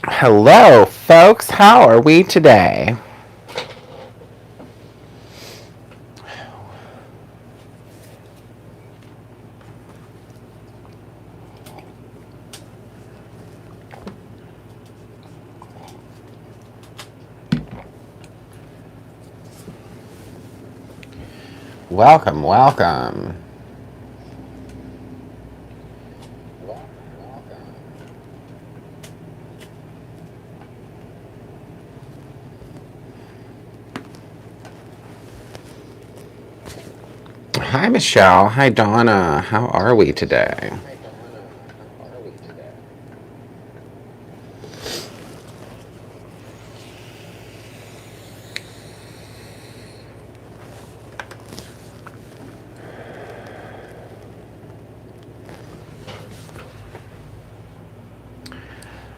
Hello, folks. How are we today? Welcome, welcome. Hi, Michelle. Hi, Donna. How are we today?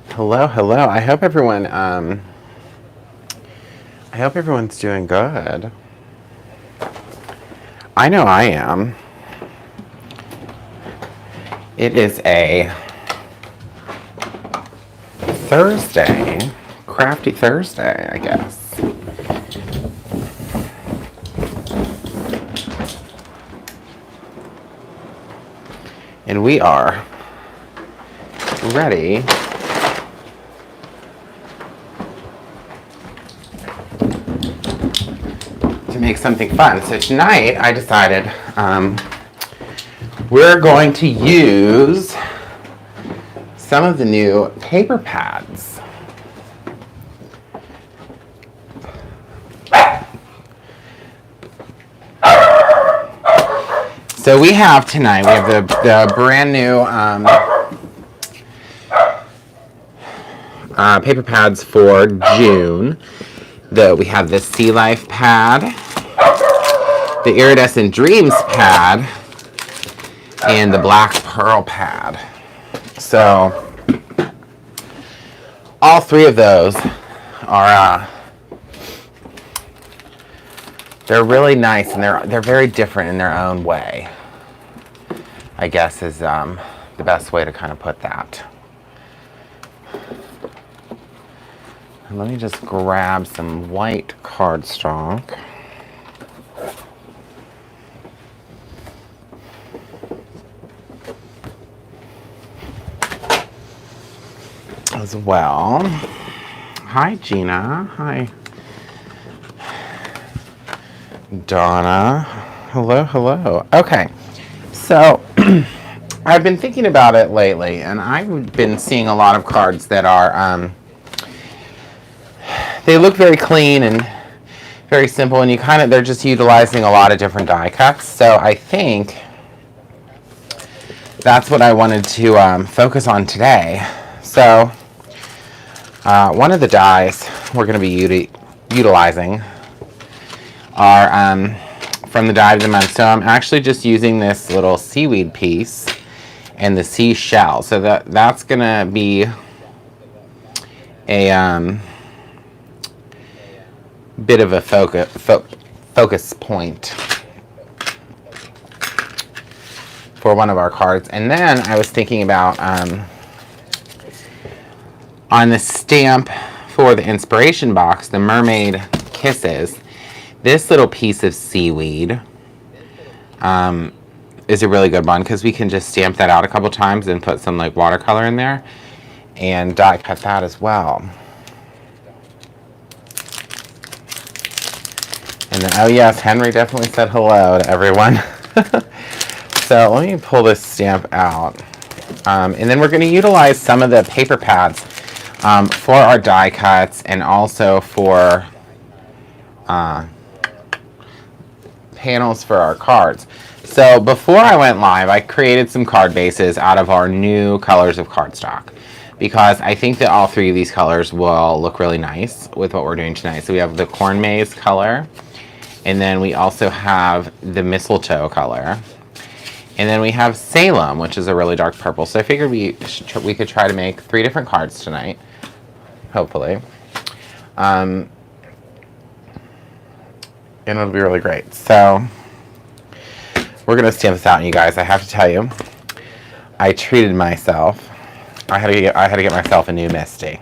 Hello, hello. I hope everyone's doing good. I know I am. It is a Thursday, crafty Thursday, I guess. And we are ready to make something fun. So tonight I decided we're going to use some of the new paper pads. So we have the brand new paper pads for June. We have the Sea Life pad, the Iridescent Dreams pad, and the Black Pearl pad. So all three of those are they're really nice, and they're very different in their own way, I guess is the best way to kind of put that. And let me just grab some white cardstock. As well. Hi, Gina. Hi, Donna. Hello, hello. Okay, so I've been thinking about it lately, and I've been seeing a lot of cards that are, they look very clean and very simple, and they're just utilizing a lot of different die cuts. So I think that's what I wanted to focus on today. So one of the dies we're going to be utilizing are from the die of the month. So I'm actually just using this little seaweed piece and the seashell. So that's going to be a bit of a focus point for one of our cards. And then I was thinking about on the stamp for the inspiration box, the Mermaid Kisses, this little piece of seaweed is a really good one, because we can just stamp that out a couple times and put some like watercolor in there and die cut that as well. And then, oh yes, Henry definitely said hello to everyone. So let me pull this stamp out. And then we're going to utilize some of the paper pads for our die cuts, and also for panels for our cards. So before I went live, I created some card bases out of our new colors of cardstock, because I think that all three of these colors will look really nice with what we're doing tonight. So we have the Corn Maze color, and then we also have the Mistletoe color, and then we have Salem, which is a really dark purple. So I figured we could try to make 3 different cards tonight, hopefully. And it'll be really great. So we're going to stamp this out, and you guys, I have to tell you, I treated myself. I had to get myself a new Misty.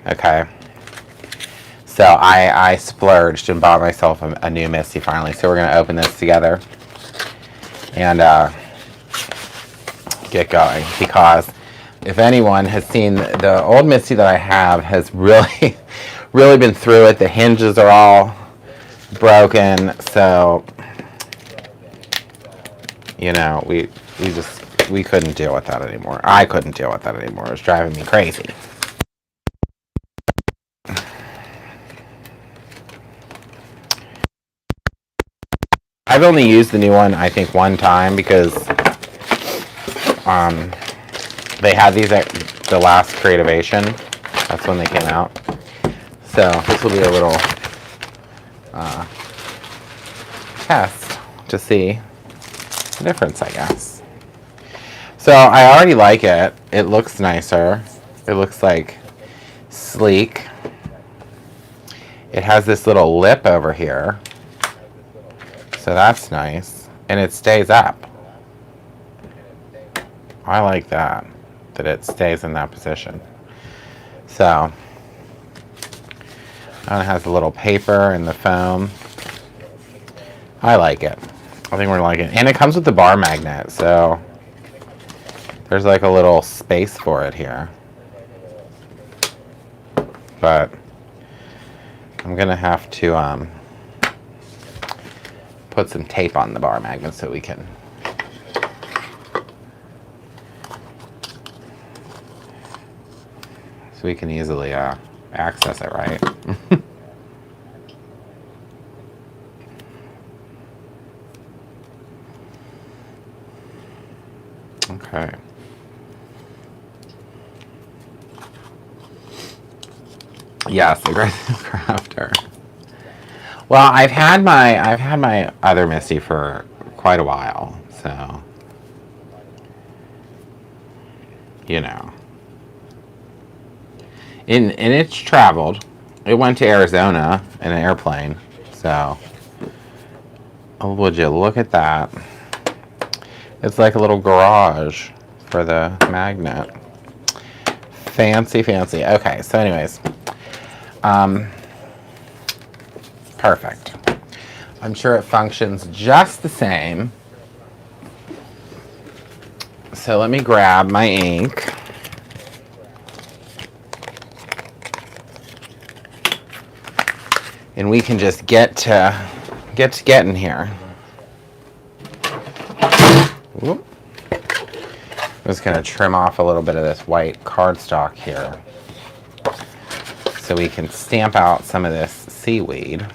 Okay. So I splurged and bought myself a new Misty finally. So we're gonna open this together and get going, because if anyone has seen the old Misty that I have has really really been through it. The hinges are all broken, so you know, we couldn't deal with that anymore. I couldn't deal with that anymore. It was driving me crazy. I've only used the new one, I think, one time, because they had these at the last Creativation. That's when they came out. So this will be a little test to see the difference, I guess. So I already like it. It looks nicer. It looks like sleek. It has this little lip over here. So that's nice. And it stays up. I like that it stays in that position. So, and it has a little paper and the foam. I like it. I think we're gonna like it. And it comes with the bar magnet, so there's like a little space for it here. But I'm gonna have to put some tape on the bar magnet so we can easily access it, right? Okay. Yes, Aggressive Crafter. Well, I've had my other Misty for quite a while, so you know. And it's traveled. It went to Arizona in an airplane, so oh, would you look at that? It's like a little garage for the magnet. Fancy, fancy. Okay, so anyways, perfect. I'm sure it functions just the same. So let me grab my ink. And we can just get to getting here. Whoop. I'm just going to trim off a little bit of this white cardstock here so we can stamp out some of this seaweed.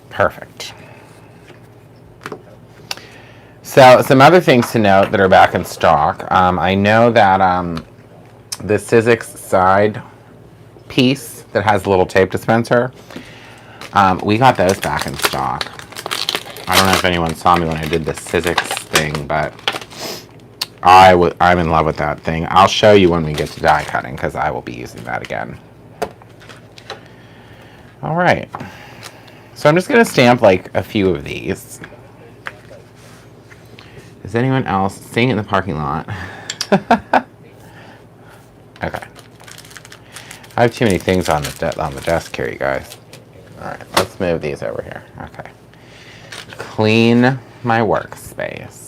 Perfect. So some other things to note that are back in stock. I know that the Sizzix side piece that has a little tape dispenser, we got those back in stock. I don't know if anyone saw me when I did the Sizzix thing, but I'm in love with that thing. I'll show you when we get to die cutting, because I will be using that again. All right. So I'm just going to stamp like a few of these. Is anyone else seeing it in the parking lot? Okay. I have too many things on the desk here, you guys. All right, let's move these over here. Okay. Clean my workspace.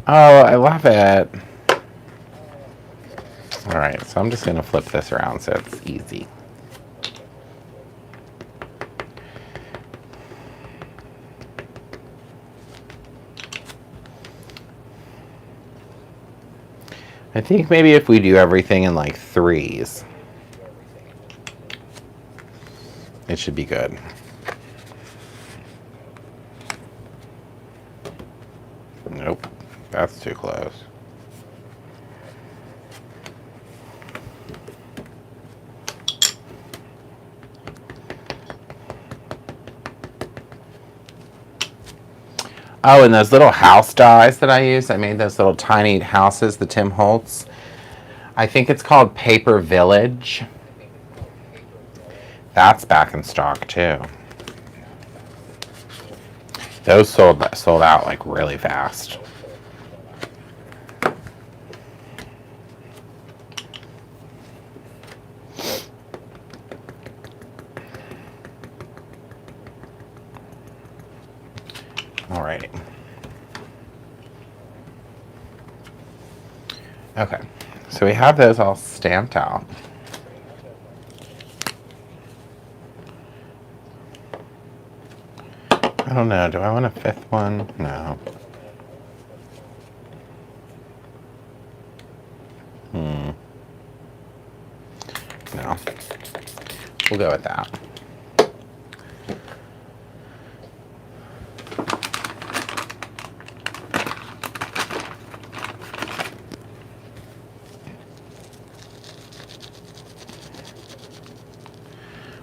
Oh, I love it. All right, so I'm just going to flip this around so it's easy. I think maybe if we do everything in like threes, it should be good. Nope, that's too close. Oh, and those little house dies that I use, I made those little tiny houses, the Tim Holtz. I think it's called Paper Village. That's back in stock too. Those sold out like really fast. Alrighty. Okay, so we have those all stamped out. I don't know, do I want a fifth one? No. No. We'll go with that.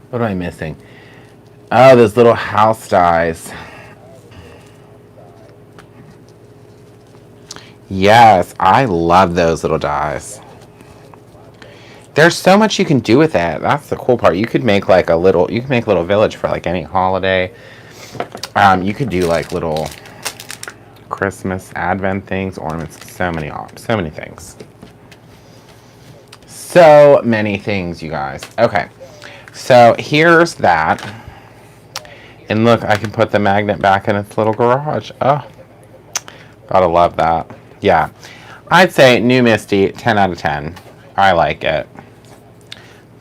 What am I missing? Oh, those little house dies. Yes, I love those little dies. There's so much you can do with that. That's the cool part. You could make like a little village for like any holiday. You could do like little Christmas Advent things, ornaments, so many things. So many things, you guys. Okay, so here's that. And look, I can put the magnet back in its little garage. Oh, gotta love that. Yeah, I'd say new Misty, 10 out of 10. I like it.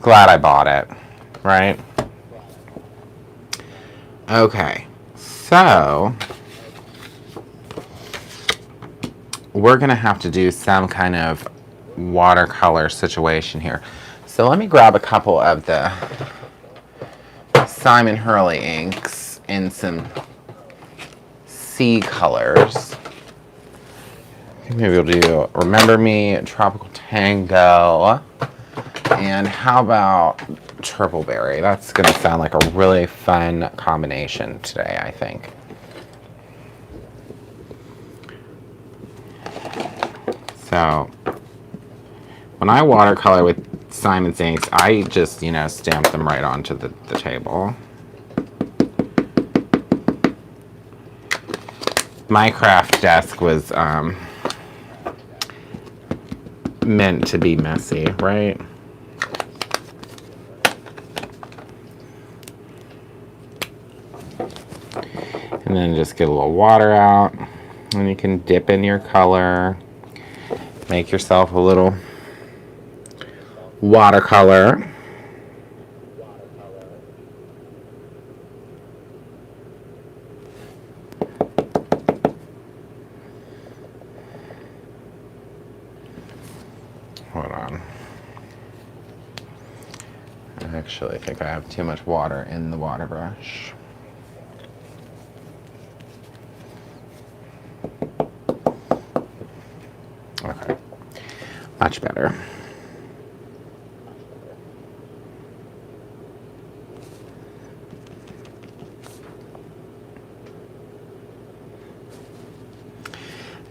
Glad I bought it, right? Okay, so we're gonna have to do some kind of watercolor situation here. So let me grab a couple of the Simon Hurley inks in some sea colors. Maybe we'll do Remember Me, Tropical Tango, and how about Turtleberry? That's gonna sound like a really fun combination today, I think. So when I watercolor with Simon's inks, I just, stamp them right onto the table. My craft desk was meant to be messy, right? And then just get a little water out, and you can dip in your color, make yourself a little watercolor. Hold on. I actually think I have too much water in the water brush. Okay, much better.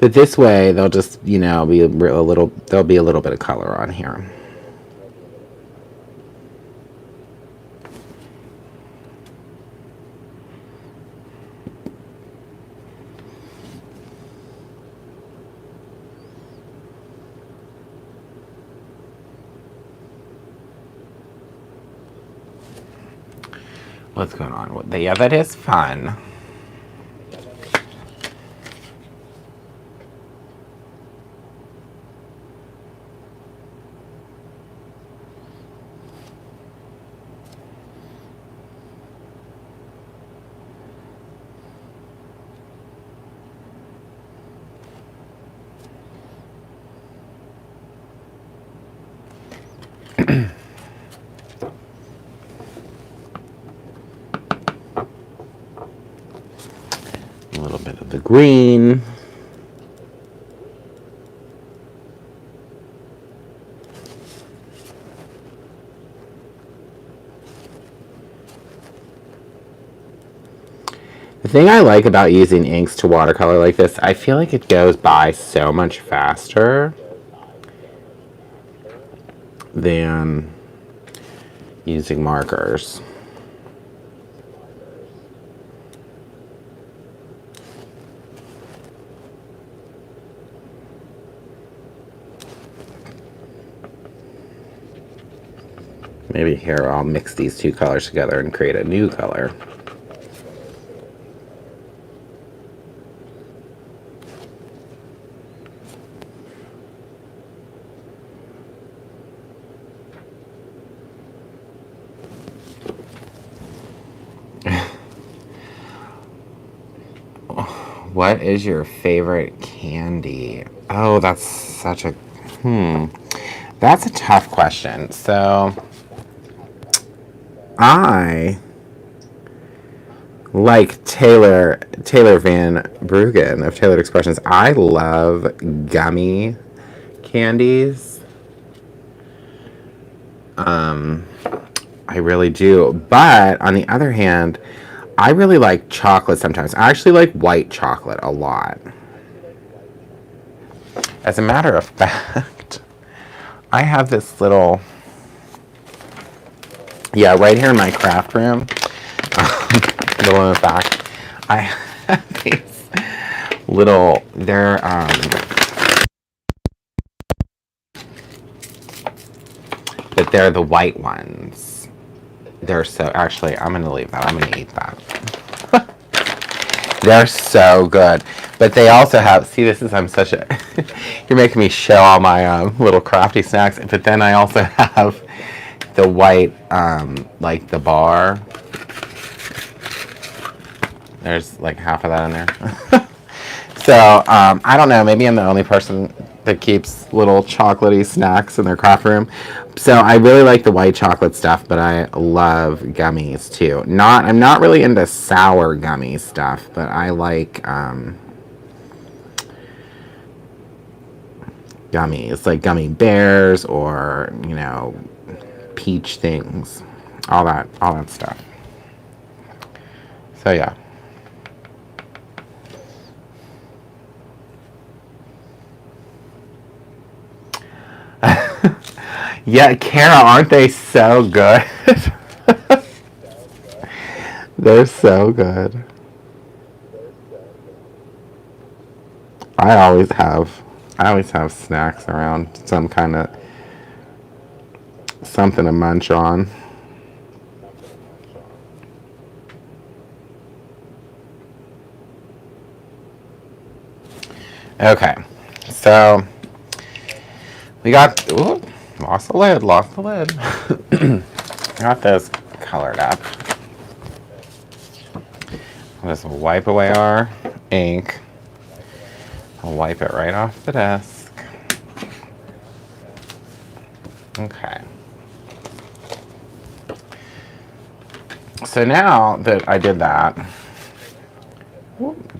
But this way, they'll just, be there'll be a little bit of color on here. What's going on? Yeah, that is fun. A little bit of the green. The thing I like about using inks to watercolor like this, I feel like it goes by so much faster than using markers. Maybe here I'll mix these two colors together and create a new color. What is your favorite candy? Oh, that's such a that's a tough question. So I like Taylor Van Bruggen of Tailored Expressions. I love gummy candies. I really do. But on the other hand, I really like chocolate sometimes. I actually like white chocolate a lot. As a matter of fact, I have this little, yeah, right here in my craft room, little in the back, I have these little, but they're the white ones. They're so, actually, I'm going to leave that. I'm going to eat that. They're so good. But they also have, see, this is, I'm such a, you're making me show all my little crafty snacks. But then I also have the white, like the bar. There's like half of that in there. So, I don't know, maybe I'm the only person that keeps little chocolatey snacks in their craft room. So I really like the white chocolate stuff, but I love gummies too. I'm not really into sour gummy stuff, but I like gummies, like gummy bears or, you know, peach things, all that stuff. So yeah. Yeah, Kara, aren't they so good? They're so good. I always have snacks around, some kind of something to munch on. Okay, so we got, ooh, lost the lid. Got this colored up. I'll just wipe away our ink. I'll wipe it right off the desk. Okay. So now that I did that,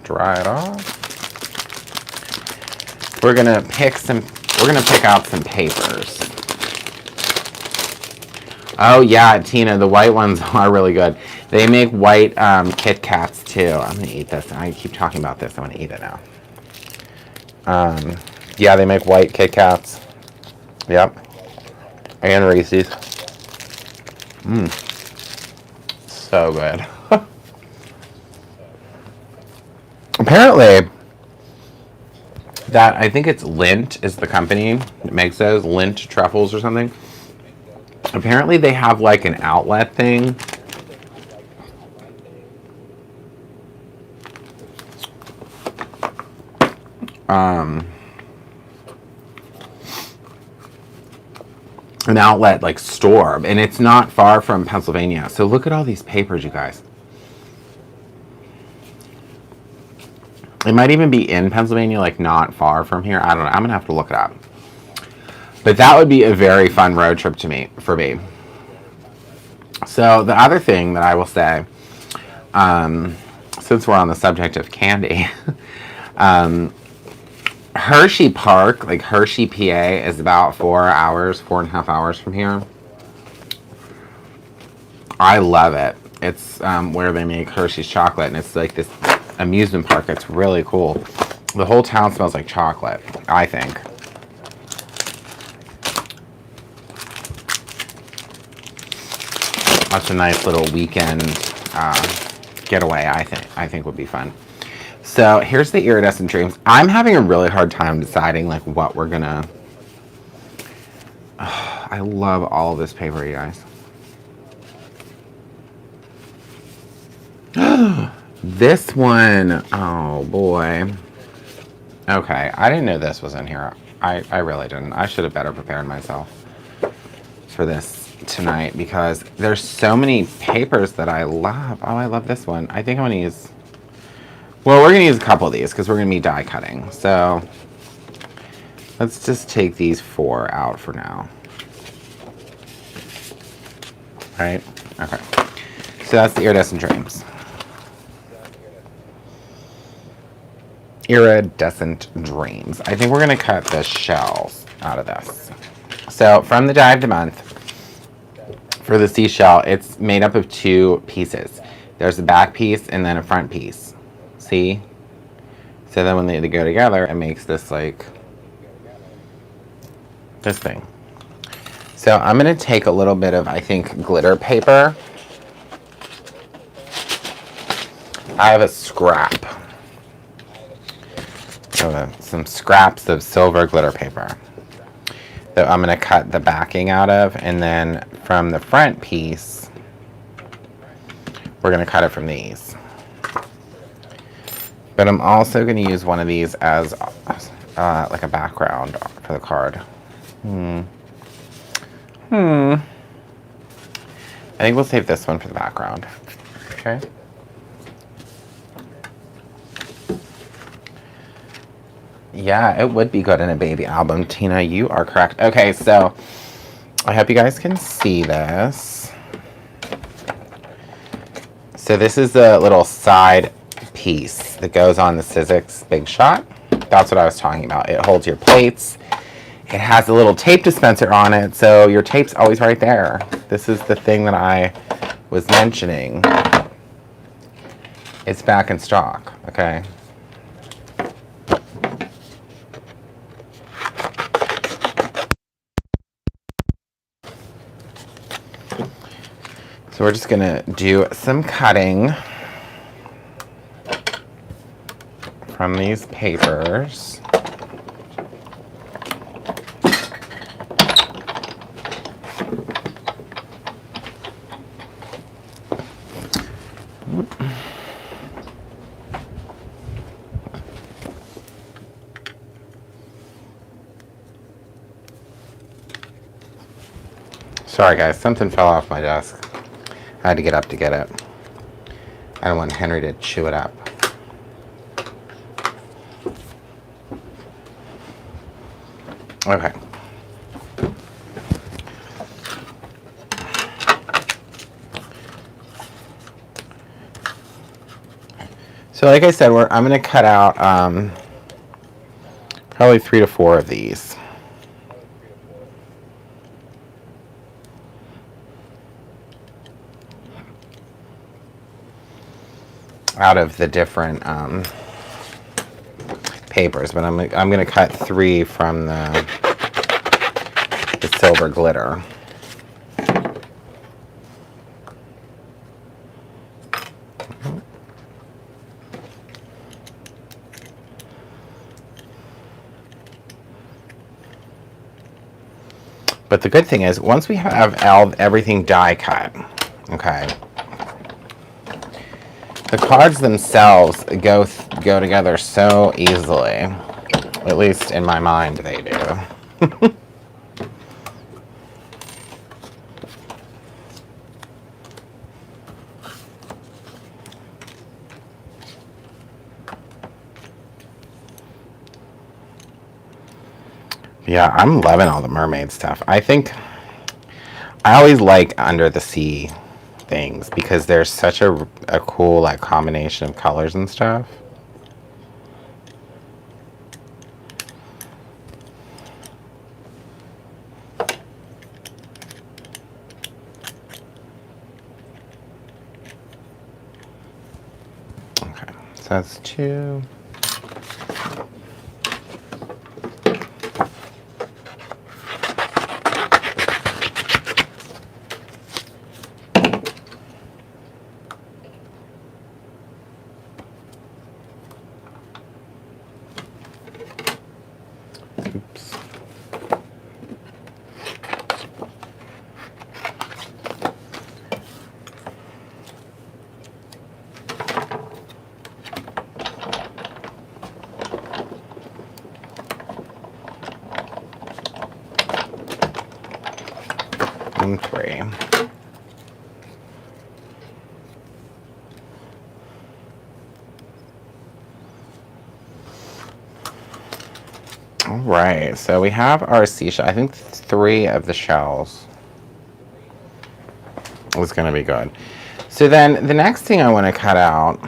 dry it off. We're gonna pick out some papers. Oh yeah, Tina, the white ones are really good. They make white Kit Kats too. I'm gonna eat this. I keep talking about this. I'm gonna eat it now. Yeah, they make white Kit Kats. Yep. And Reese's. So good. Apparently, I think it's Lindt is the company that makes those, Lindt truffles or something. Apparently they have like an outlet thing. An outlet like store, and it's not far from Pennsylvania. So look at all these papers, you guys. It might even be in Pennsylvania, like not far from here. I don't know. I'm gonna have to look it up. But that would be a very fun road trip for me. So the other thing that I will say, since we're on the subject of candy, Hershey Park, like Hershey, PA, is about 4.5 hours from here. I love it. It's where they make Hershey's chocolate, and it's like this amusement park. It's really cool. The whole town smells like chocolate, I think. That's a nice little weekend getaway, I think would be fun. So here's the Iridescent Dreams. I'm having a really hard time deciding like what we're gonna... I love all of this paper, you guys. This one, oh boy. Okay, I didn't know this was in here. I really didn't. I should have better prepared myself for this tonight because there's so many papers that I love. Oh, I love this one. I think I'm gonna use... Well, we're gonna use a couple of these because we're gonna be die cutting. So let's just take these 4 out for now. Right? Okay. So that's the Iridescent Dreams. Iridescent Dreams. I think we're going to cut the shells out of this. So from the die of the month, for the seashell, it's made up of 2 pieces. There's a back piece and then a front piece. See? So then when they go together, it makes this like, this thing. So I'm going to take a little bit of, I think, glitter paper. I have a scrap. Some scraps of silver glitter paper that I'm going to cut the backing out of, and then from the front piece we're going to cut it from these. But I'm also going to use one of these as like a background for the card. I think we'll save this one for the background. Okay. Yeah, it would be good in a baby album. Tina, you are correct. Okay, so I hope you guys can see this. So this is a little side piece that goes on the Sizzix Big Shot. That's what I was talking about. It holds your plates. It has a little tape dispenser on it, so your tape's always right there. This is the thing that I was mentioning. It's back in stock, okay? So we're just gonna do some cutting from these papers. Sorry guys, something fell off my desk. I had to get up to get it. I don't want Henry to chew it up. Okay. So like I said, I'm going to cut out probably 3 to 4 of these. Out of the different papers, but I'm going to cut 3 from the silver glitter. But the good thing is, once we have everything die cut, okay, the cards themselves go together so easily. At least in my mind, they do. Yeah, I'm loving all the mermaid stuff. I think I always like under the sea things because there's such a cool like combination of colors and stuff. So that's 2. Oops. And 3. All right, so we have our seashell. I think 3 of the shells is going to be good. So then the next thing I want to cut out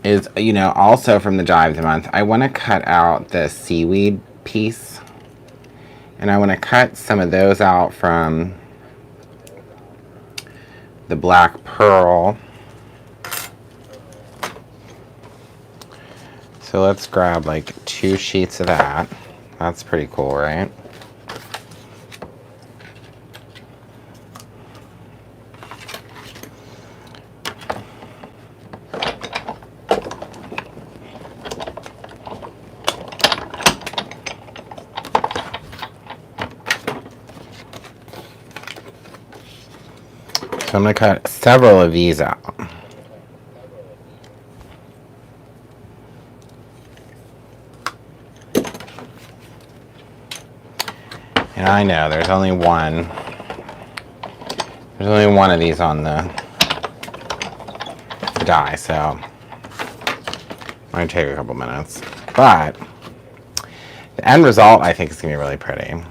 is, you know, also from the Die of the Month, I want to cut out the seaweed piece. And I want to cut some of those out from the Black Pearl. So let's grab like 2 sheets of that. That's pretty cool, right? So I'm going to cut several of these out. And I know there's only one. There's only one of these on the die, so it might take a couple minutes. But the end result, I think, is going to be really pretty.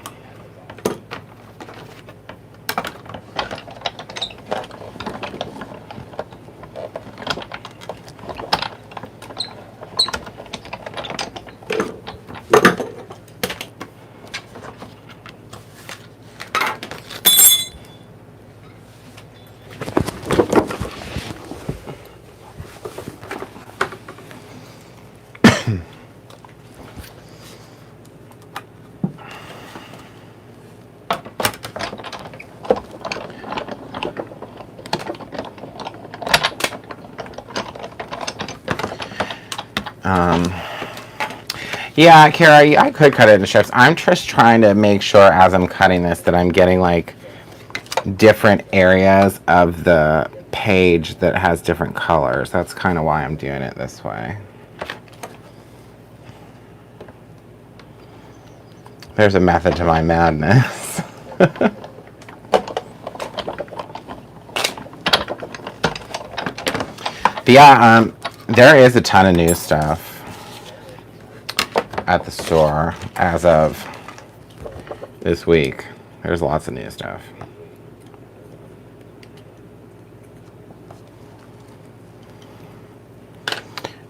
Yeah, Kara, I could cut it into strips. I'm just trying to make sure as I'm cutting this that I'm getting like different areas of the page that has different colors. That's kind of why I'm doing it this way. There's a method to my madness. But yeah, there is a ton of new stuff at the store as of this week. There's lots of new stuff.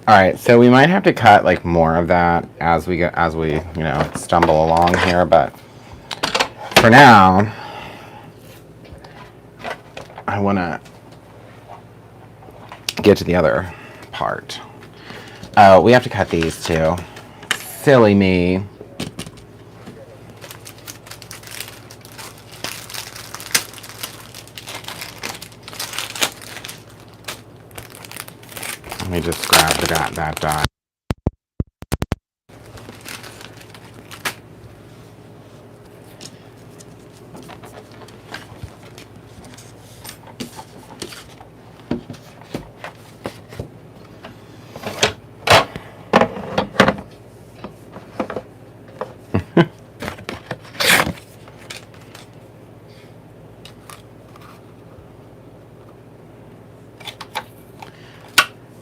All right, so we might have to cut like more of that as we you know, stumble along here, but for now I want to get to the other part. Oh, we have to cut these too. Silly me. Let me just grab that die.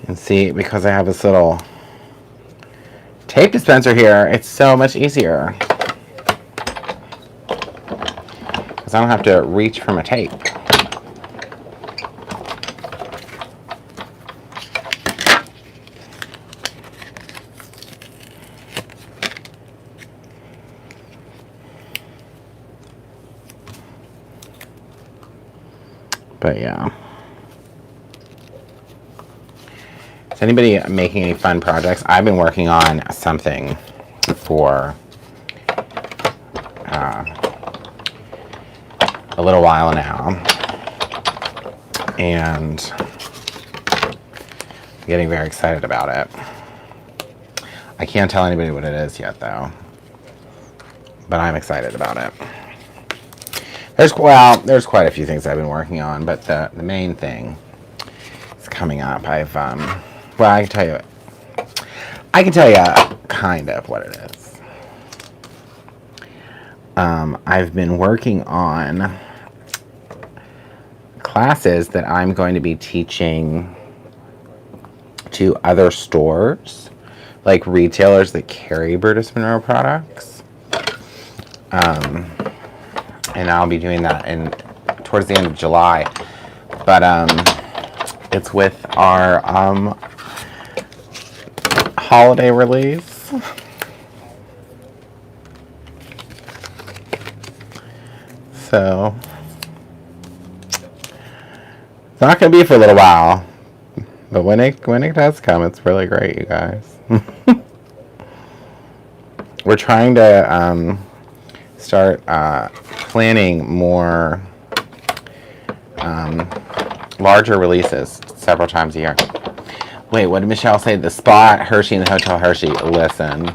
And see, because I have this little tape dispenser here, it's so much easier. Because I don't have to reach for my tape. But yeah. anybody making any fun projects? I've been working on something for a little while now, and I'm getting very excited about it. I can't tell anybody what it is yet, though, but I'm excited about it. There's quite a few things I've been working on, but the main thing is coming up. I can tell you kind of what it is. I've been working on classes that I'm going to be teaching to other stores, like retailers that carry Brutus Monroe products. And I'll be doing that towards the end of July. But it's with our holiday release. So it's not going to be for a little while, but when it does come, it's really great, you guys. We're trying to start planning more larger releases several times a year. Wait, what did Michelle say? The spa at Hershey and the Hotel Hershey. Listen.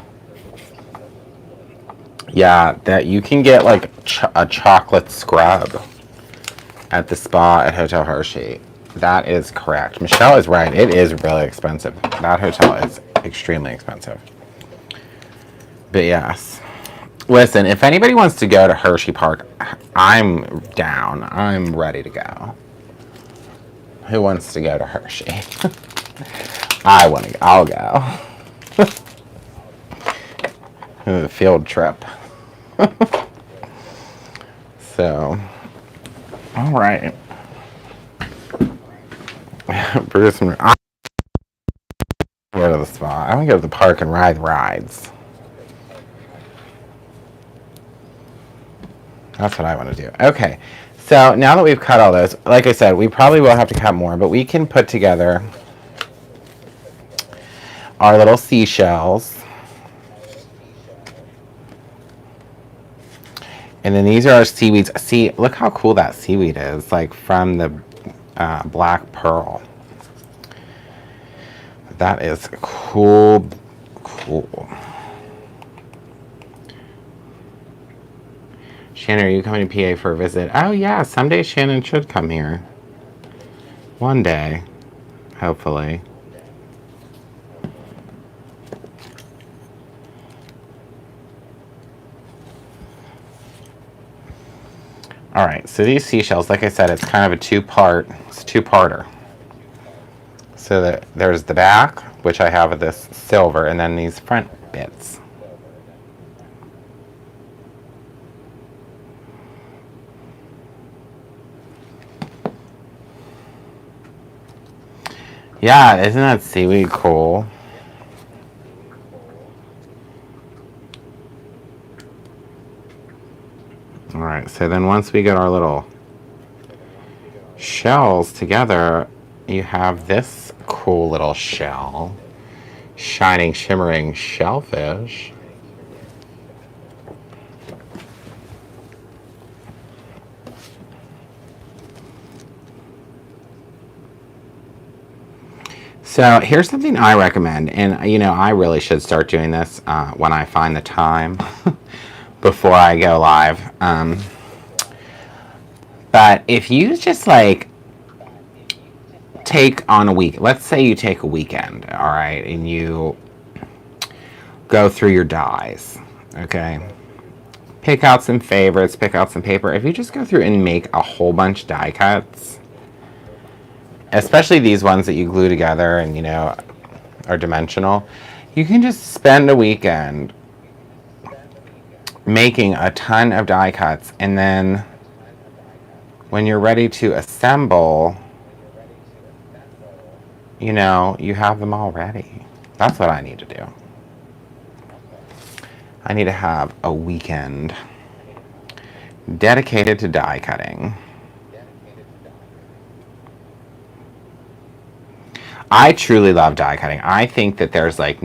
Yeah, that you can get like a chocolate scrub at the spa at Hotel Hershey. That is correct. Michelle is right. It is really expensive. That hotel is extremely expensive. But yes. Listen, if anybody wants to go to Hershey Park, I'm down. I'm ready to go. Who wants to go to Hershey? I'll go. Field trip. So, all right. Brutus Monroe. I go to the spa. I want to go to the park and ride rides. That's what I want to do. Okay, so now that we've cut all those, like I said, we probably will have to cut more, but we can put together our little seashells. And then these are our seaweeds. See, look how cool that seaweed is, like from the black pearl. That is cool. Shannon, are you coming to PA for a visit? Oh yeah, someday Shannon should come here. One day, hopefully. All right, so these seashells, like I said, it's kind of it's a two-parter. So that there's the back, which I have of this silver, and then these front bits. Yeah, isn't that seaweed cool? Alright, so then once we get our little shells together, you have this cool little shell. Shining, shimmering shellfish. So here's something I recommend, and you know, I really should start doing this when I find the time before I go live. But if you just like take on a week, let's say you take a weekend, all right, and you go through your dies, okay? Pick out some favorites, pick out some paper. If you just go through and make a whole bunch die cuts, especially these ones that you glue together and, you know, are dimensional, you can just spend a weekend making a ton of die cuts, and then when you're ready to assemble, you know, you have them all ready. That's what I need to do. I need to have a weekend dedicated to die cutting. I truly love die cutting. I think that there's like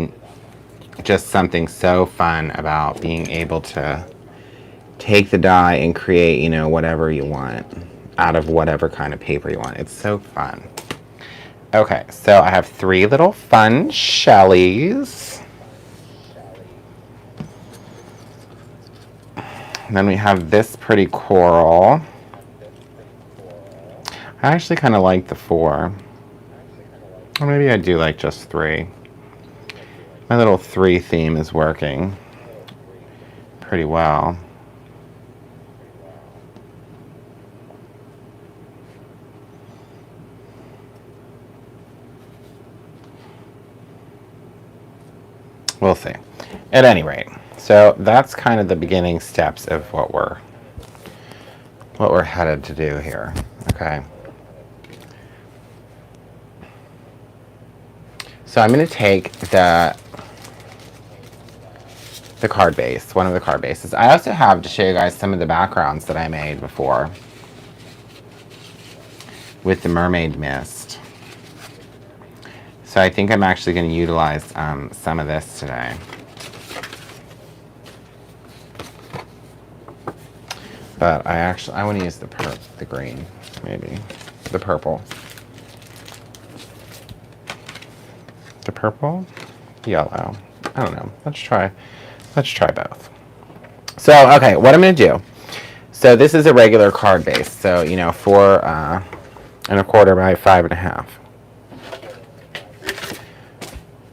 just something so fun about being able to take the die and create, you know, whatever you want out of whatever kind of paper you want. It's so fun. Okay, so I have 3 little fun Shellies. And then we have this pretty coral. I actually kind of like the 4. Or maybe I do like just 3. My little 3 theme is working pretty well. We'll see. At any rate, so that's kind of the beginning steps of what we're headed to do here. Okay. So I'm going to take the card base, one of the card bases. I also have to show you guys some of the backgrounds that I made before with the mermaid mist. So I think I'm actually going to utilize some of this today. But I want to use the green, maybe. The purple. The purple? Yellow. I don't know. Let's try both. So, okay, what I'm going to do. So this is a regular card base. So, you know, 4 1/4 by 5 1/2.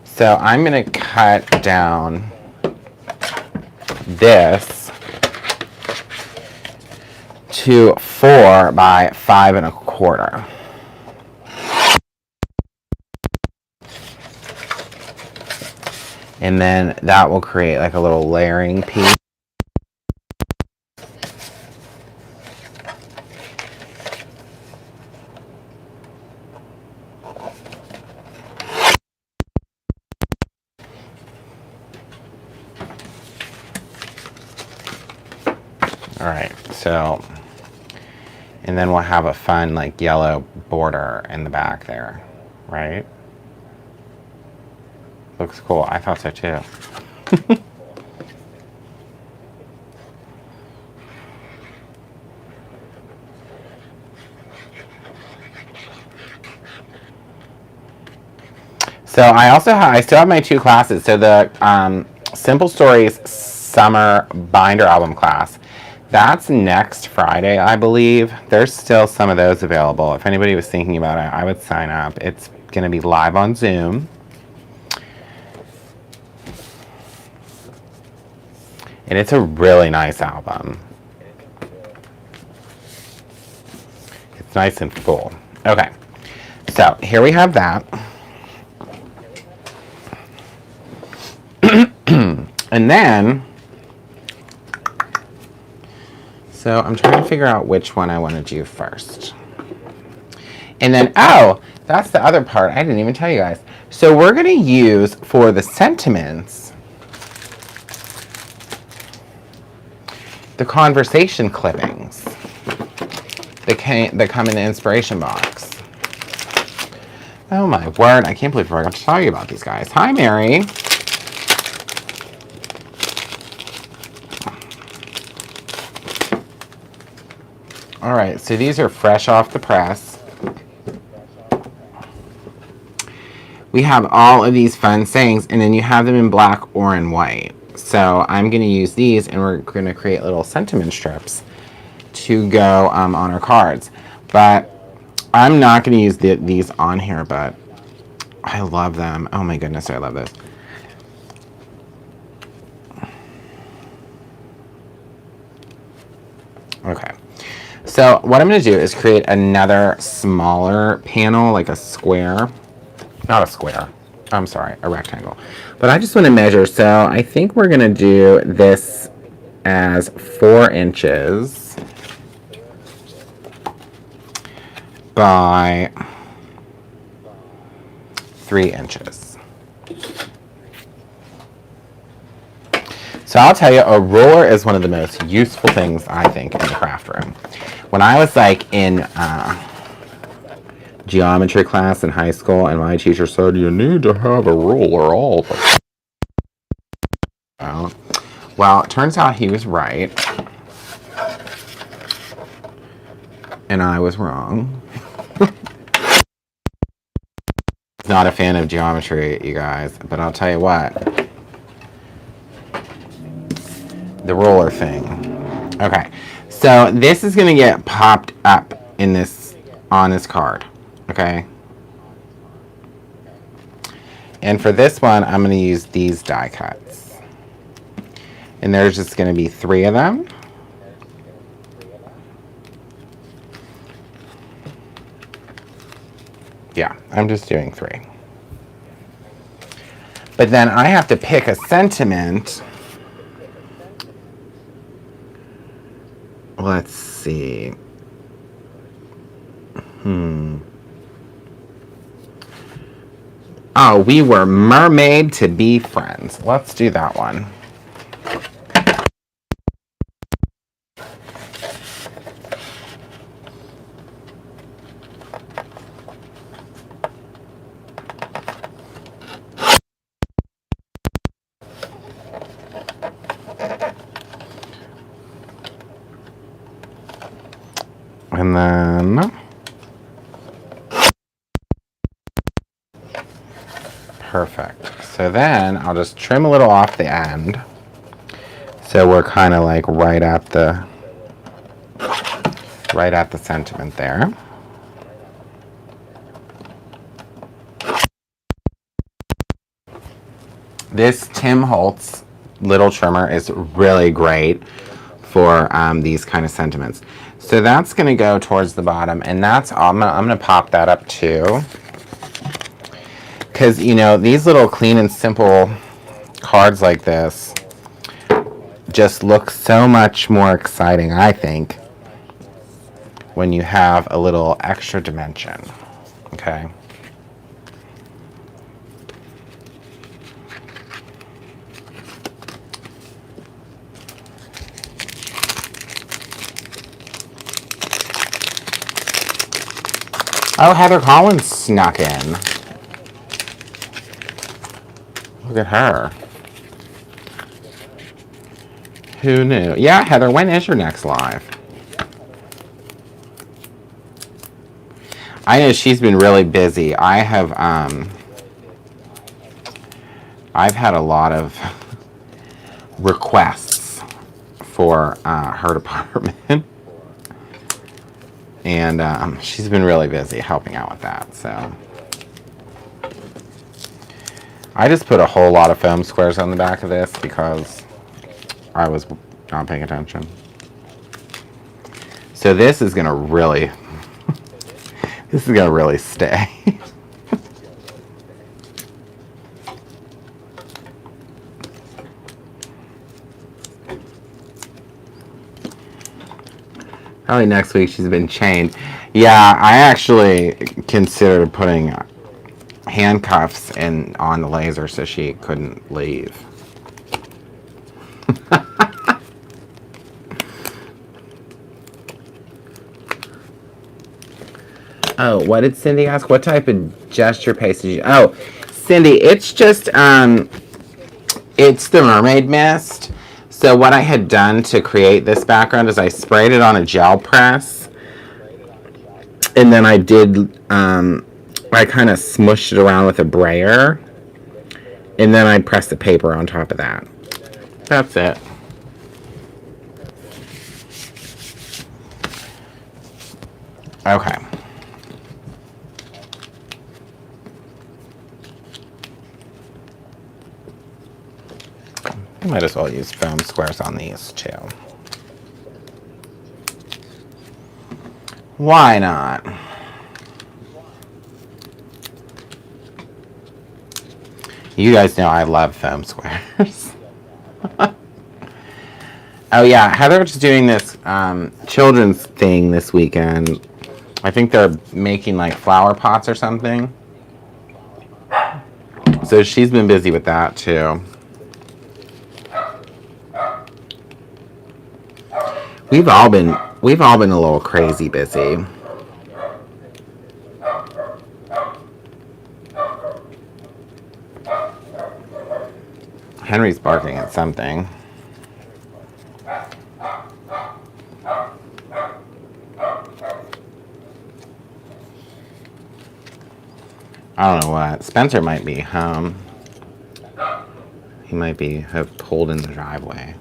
So I'm going to cut down this to 4 by 5 1/4. And then that will create like a little layering piece. All right, so, and then we'll have a fun like yellow border in the back there, right? Looks cool. I thought so too. So I still have my 2 classes. So the Simple Stories Summer Binder Album class, that's next Friday, I believe. There's still some of those available. If anybody was thinking about it, I would sign up. It's going to be live on Zoom. And it's a really nice album. It's nice and full. Okay, so here we have that. And then, so I'm trying to figure out which one I want to do first. And then, oh, that's the other part. I didn't even tell you guys. So we're going to use, for the sentiments, the conversation clippings that come in the inspiration box. Oh my word, I can't believe I forgot to tell you about these guys. Hi, Mary. All right, so these are fresh off the press. We have all of these fun sayings, and then you have them in black or in white. So I'm going to use these, and we're going to create little sentiment strips to go on our cards. But I'm not going to use these on here, but I love them. Oh my goodness, I love this. Okay. So what I'm going to do is create another smaller panel, like a square. Not a square. I'm sorry, a rectangle. But I just want to measure. So I think we're going to do this as 4 inches by 3 inches. So I'll tell you, a ruler is one of the most useful things, I think, in the craft room. When I was like in geometry class in high school, and my teacher said, you need to have a ruler all the time. Well, it turns out he was right. And I was wrong. Not a fan of geometry, you guys, but I'll tell you what. The ruler thing. Okay, so this is gonna get popped up in this on this card. Okay. And for this one, I'm gonna use these die cuts. And there's just gonna be 3 of them. Yeah, I'm just doing 3. But then I have to pick a sentiment. Let's see. Oh, we were mermaid to be friends. Let's do that one. And then perfect. So then I'll just trim a little off the end. So we're kind of like right at the sentiment there. This Tim Holtz little trimmer is really great for these kind of sentiments. So that's going to go towards the bottom, and that's I'm gonna pop that up too, because you know these little clean and simple cards like this just look so much more exciting, I think, when you have a little extra dimension. Okay. Oh, Heather Collins snuck in. Look at her. Who knew? Yeah, Heather, when is your next live? I know she's been really busy. I've had a lot of requests for her department. And she's been really busy helping out with that, so. I just put a whole lot of foam squares on the back of this because I was not paying attention. So this is gonna really, this is gonna really stay. Probably next week she's been chained. Yeah, I actually considered putting handcuffs on the laser so she couldn't leave. Oh, what did Cindy ask? What type of gesture paste did you... Oh, Cindy, it's just, it's the Mermaid Mist. So what I had done to create this background is I sprayed it on a gel press. And then I did, I kind of smushed it around with a brayer. And then I pressed the paper on top of that. That's it. Okay. I might as well use foam squares on these too. Why not? You guys know I love foam squares. Oh yeah, Heather's doing this children's thing this weekend. I think they're making like flower pots or something. So she's been busy with that too. We've all been a little crazy busy. Henry's barking at something. I don't know what. Spencer might be home. He might have pulled in the driveway.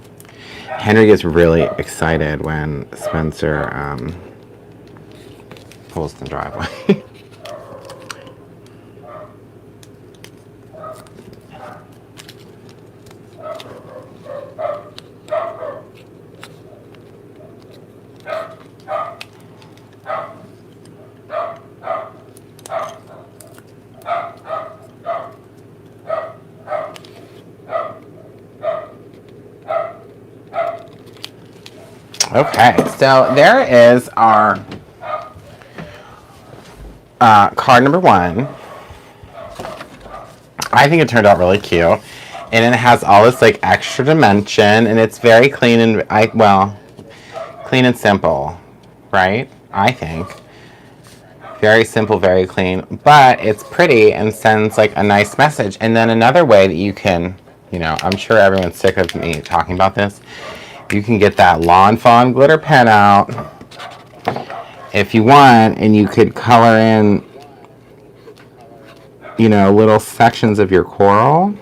Henry gets really excited when Spencer pulls in the driveway. Okay, so there is our card number 1. I think it turned out really cute, and it has all this like extra dimension, and it's very clean and clean and simple, right? I think very simple, very clean, but it's pretty and sends like a nice message. And then another way that you can, I'm sure everyone's sick of me talking about this. You can get that Lawn Fawn glitter pen out if you want, and you could color in, little sections of your coral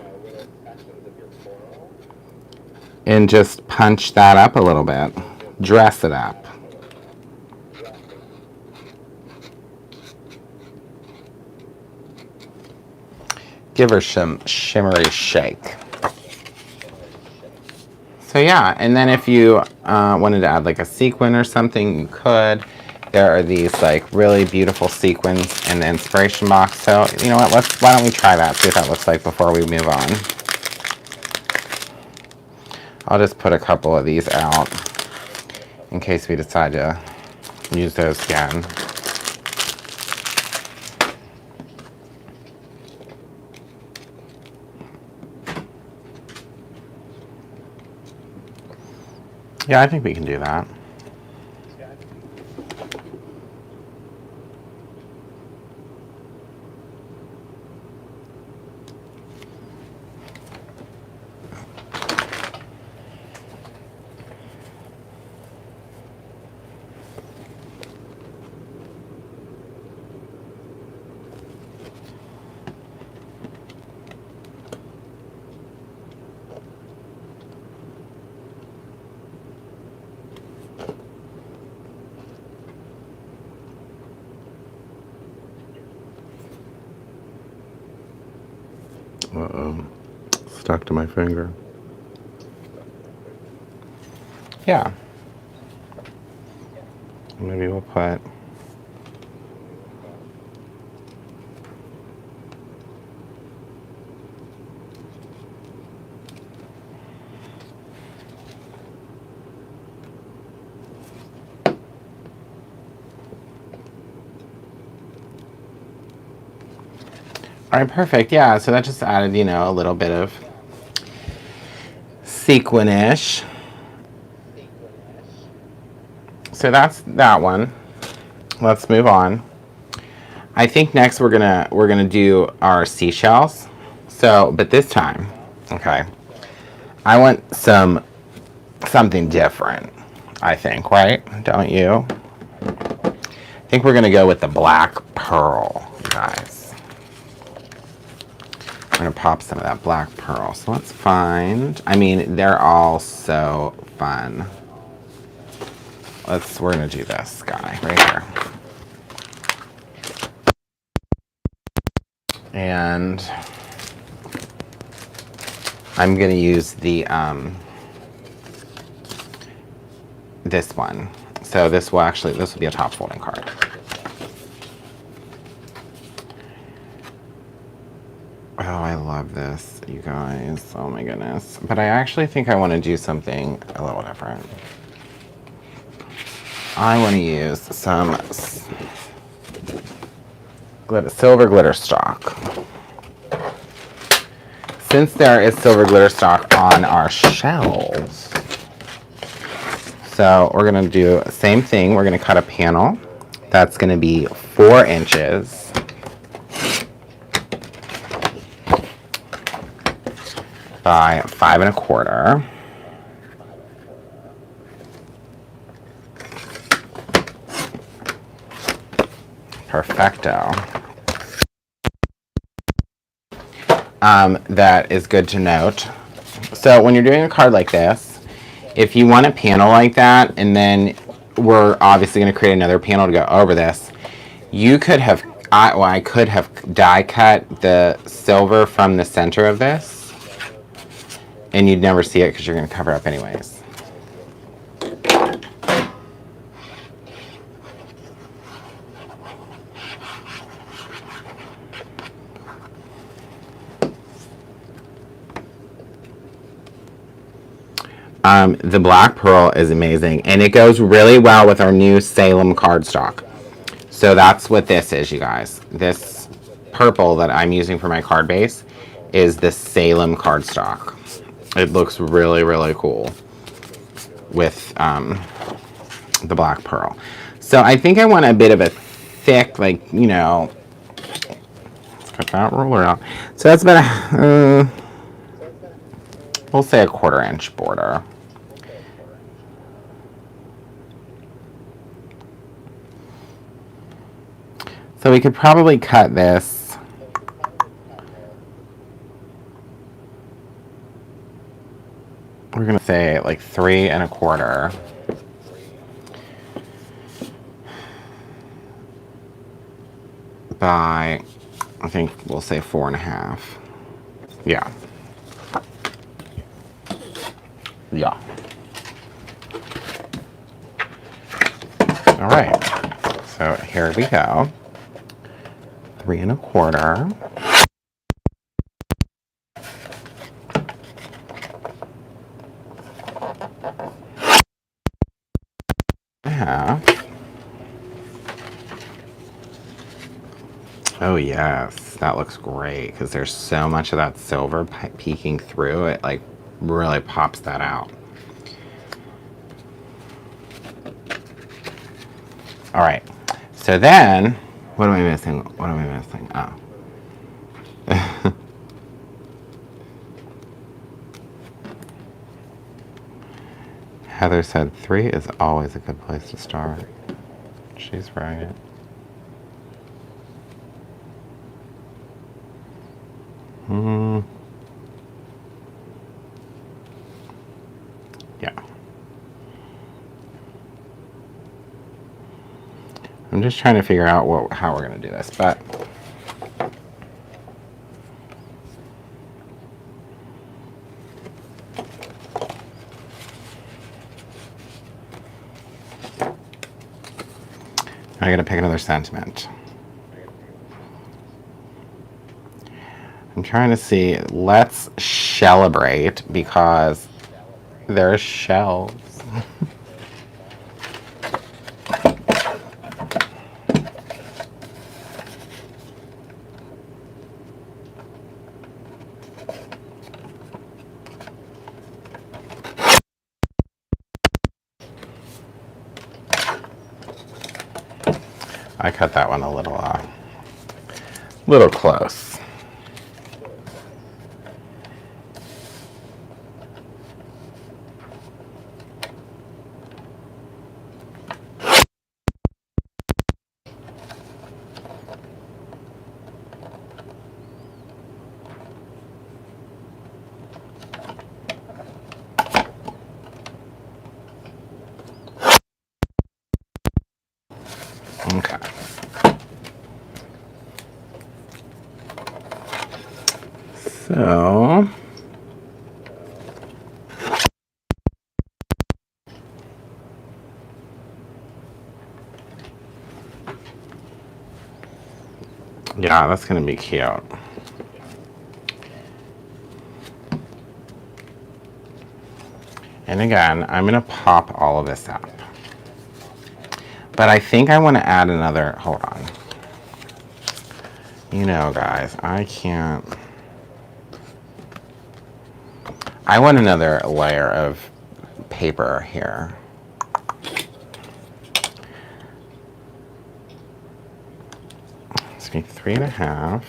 and just punch that up a little bit, dress it up. Give her some shimmery shake. So yeah, and then if you wanted to add like a sequin or something, you could. There are these like really beautiful sequins in the inspiration box. So you know what? Why don't we try that? See what that looks like before we move on. I'll just put a couple of these out in case we decide to use those again. Yeah, I think we can do that. Uh-oh. Stuck to my finger. Yeah. Maybe we'll put... All right, perfect. Yeah, so that just added, a little bit of sequin-ish. So that's that one. Let's move on. I think next we're gonna do our seashells. So, but this time, okay, I want something different. I think, right? Don't you? I think we're gonna go with the black pearl, guys. I'm gonna pop some of that black pearl. So let's find, they're all so fun. We're gonna do this guy right here. And I'm gonna use the, this one. So this will be a top folding card. Oh, I love this, you guys. Oh my goodness. But I actually think I want to do something a little different. I want to use some silver glitter stock. Since there is silver glitter stock on our shells, so we're going to do the same thing. We're going to cut a panel that's going to be 4 inches. by 5 1/4. Perfecto. That is good to note. So when you're doing a card like this, if you want a panel like that, and then we're obviously going to create another panel to go over this, you could have, I could have die cut the silver from the center of this, and you'd never see it because you're going to cover up anyways. The black pearl is amazing, and it goes really well with our new Salem cardstock. So that's what this is, you guys. This purple that I'm using for my card base is the Salem cardstock. It looks really, really cool with the black pearl. So I think I want a bit of a thick, like, you know, let's cut that ruler out. So that's about a, we'll say a 1/4 inch border. So we could probably cut this we're gonna say like 3 1/4 by, I think we'll say 4 1/2. Yeah. Yeah. All right. So here we go. 3 1/4. Oh yes, that looks great because there's so much of that silver peeking through it, like really pops that out. All right, so then what am I missing? What am I missing? Oh. Heather said 3 is always a good place to start. She's right. Yeah. I'm just trying to figure out how we're going to do this, but I got to pick another sentiment. I'm trying to see. Let's celebrate because there's shells. I cut that one a little close. Okay. So yeah, that's gonna be cute. And again, I'm gonna pop all of this up. But I think I want to add another, hold on. You know, guys, I want another layer of paper here. Let's make 3 1/2.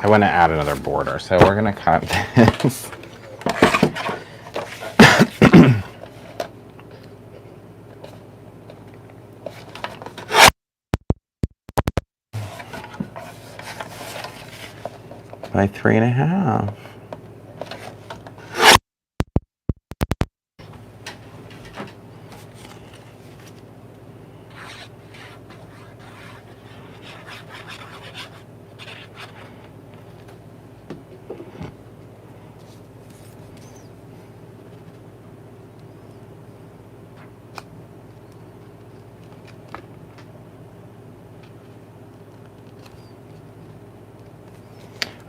I want to add another border, so we're going to cut this. By 3.5.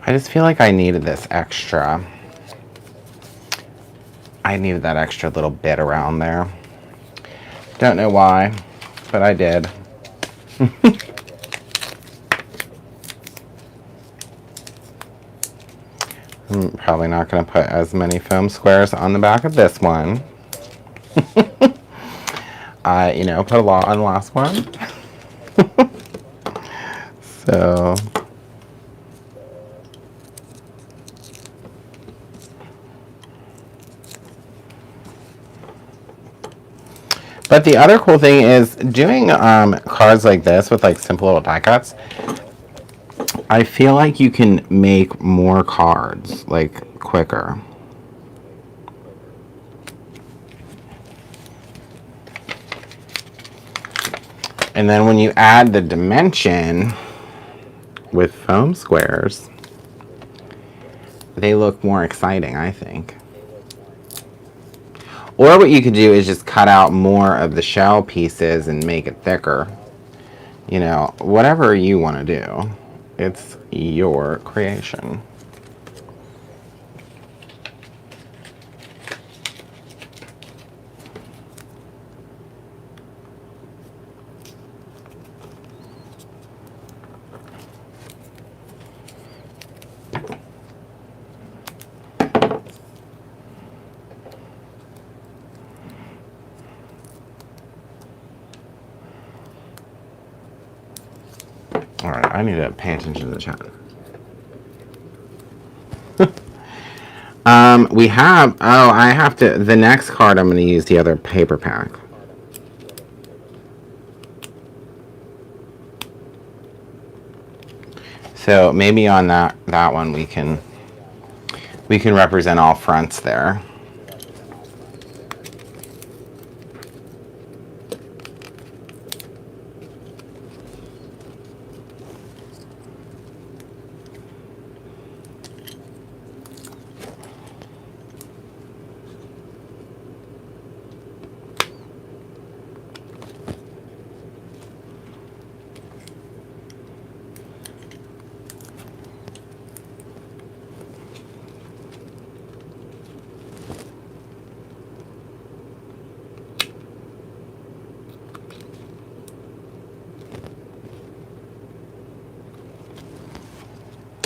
I just feel like I needed this extra. I needed that extra little bit around there. Don't know why, but I did. I'm probably not going to put as many foam squares on the back of this one. You know, put a lot on the last one. So... But the other cool thing is doing cards like this with like simple little die cuts. I feel like you can make more cards like quicker. And then when you add the dimension with foam squares, they look more exciting, I think. Or what you could do is just cut out more of the shell pieces and make it thicker. You know, whatever you want to do. It's your creation. Alright, I need to pay attention to the chat. We have, I have to, the next card I'm going to use the other paper pack. So maybe on that one we can represent all fronts there.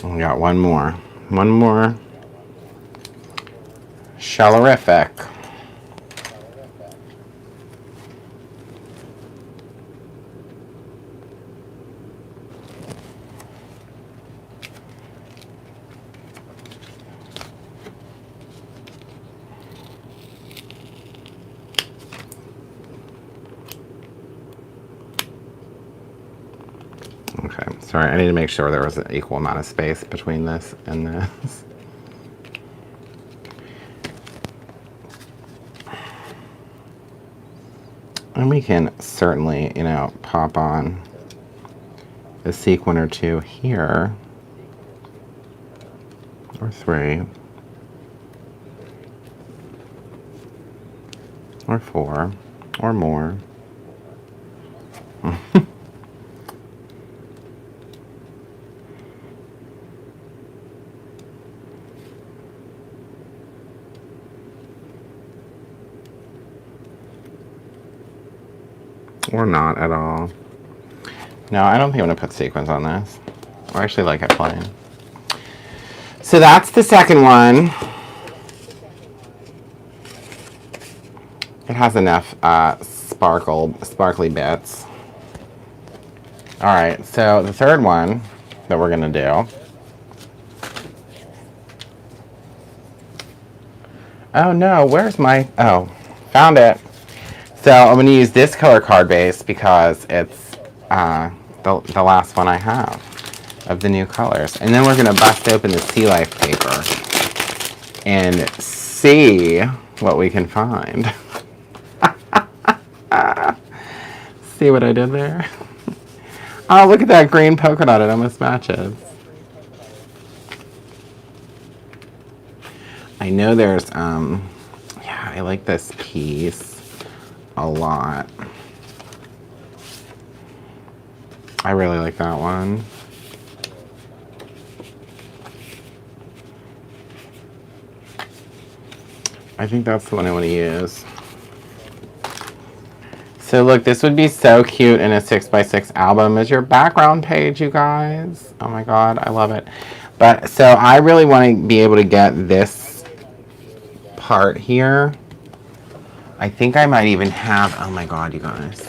We got one more. One more. Shellerific. Okay, sorry, I need to make sure there was an equal amount of space between this and this. And we can certainly, you know, pop on a sequin or two here, or 3, or 4, or more. Or not at all. No, I don't think I'm going to put sequins on this. I actually like it plain. So that's the second one. It has enough sparkly bits. Alright, so the third one that we're going to do Oh no, where's my, oh, found it. So I'm going to use this color card base because it's the last one I have of the new colors. And then we're going to bust open the Sea Life paper and see what we can find. See what I did there? Oh, look at that green polka dot. It almost matches. I know there's, yeah, I like this piece a lot. I really like that one. I think that's the one I want to use. So look, this would be so cute in a 6x6 album as your background page, you guys. Oh my god, I love it. But so I really want to be able to get this part here. I think I might even have, oh my god, you guys.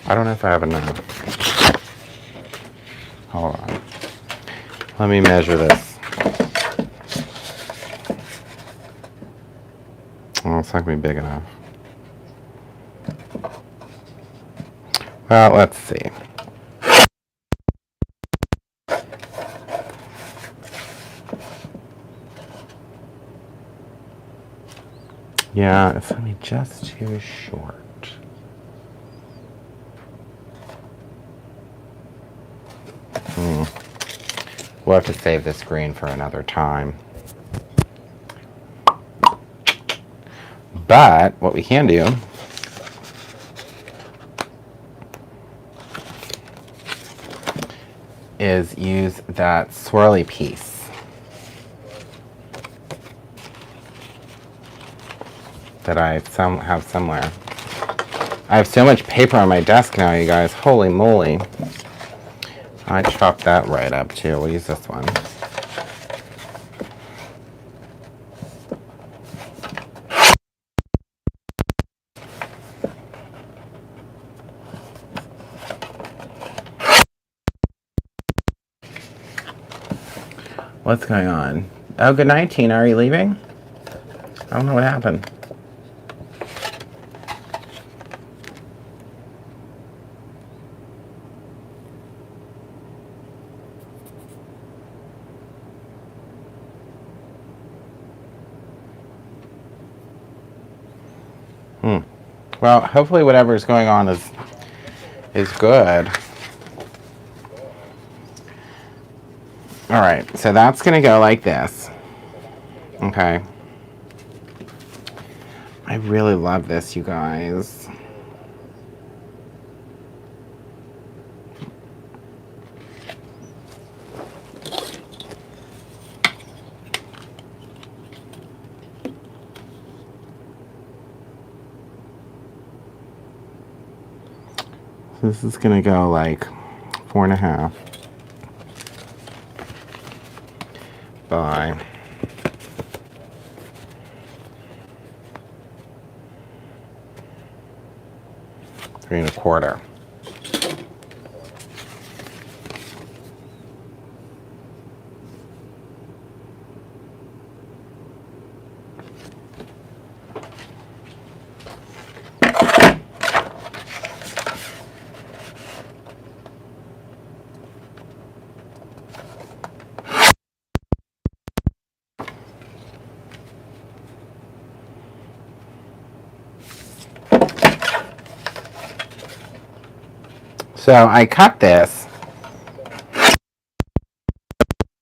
I don't know if I have enough. Hold on. Let me measure this. Oh, it's not going to be big enough. Well, let's see. Yeah, it's going to be just too short. We'll have to save this green for another time. But what we can do is use that swirly piece that I have somewhere. I have so much paper on my desk now, you guys. Holy moly. I chopped that right up too. We'll use this one. What's going on? Oh, good night, Tina. Are you leaving? I don't know what happened. Well, hopefully whatever's going on is good. All right, so that's gonna go like this. Okay. I really love this, you guys. This is gonna go like 4.5 by 3.25. So I cut this,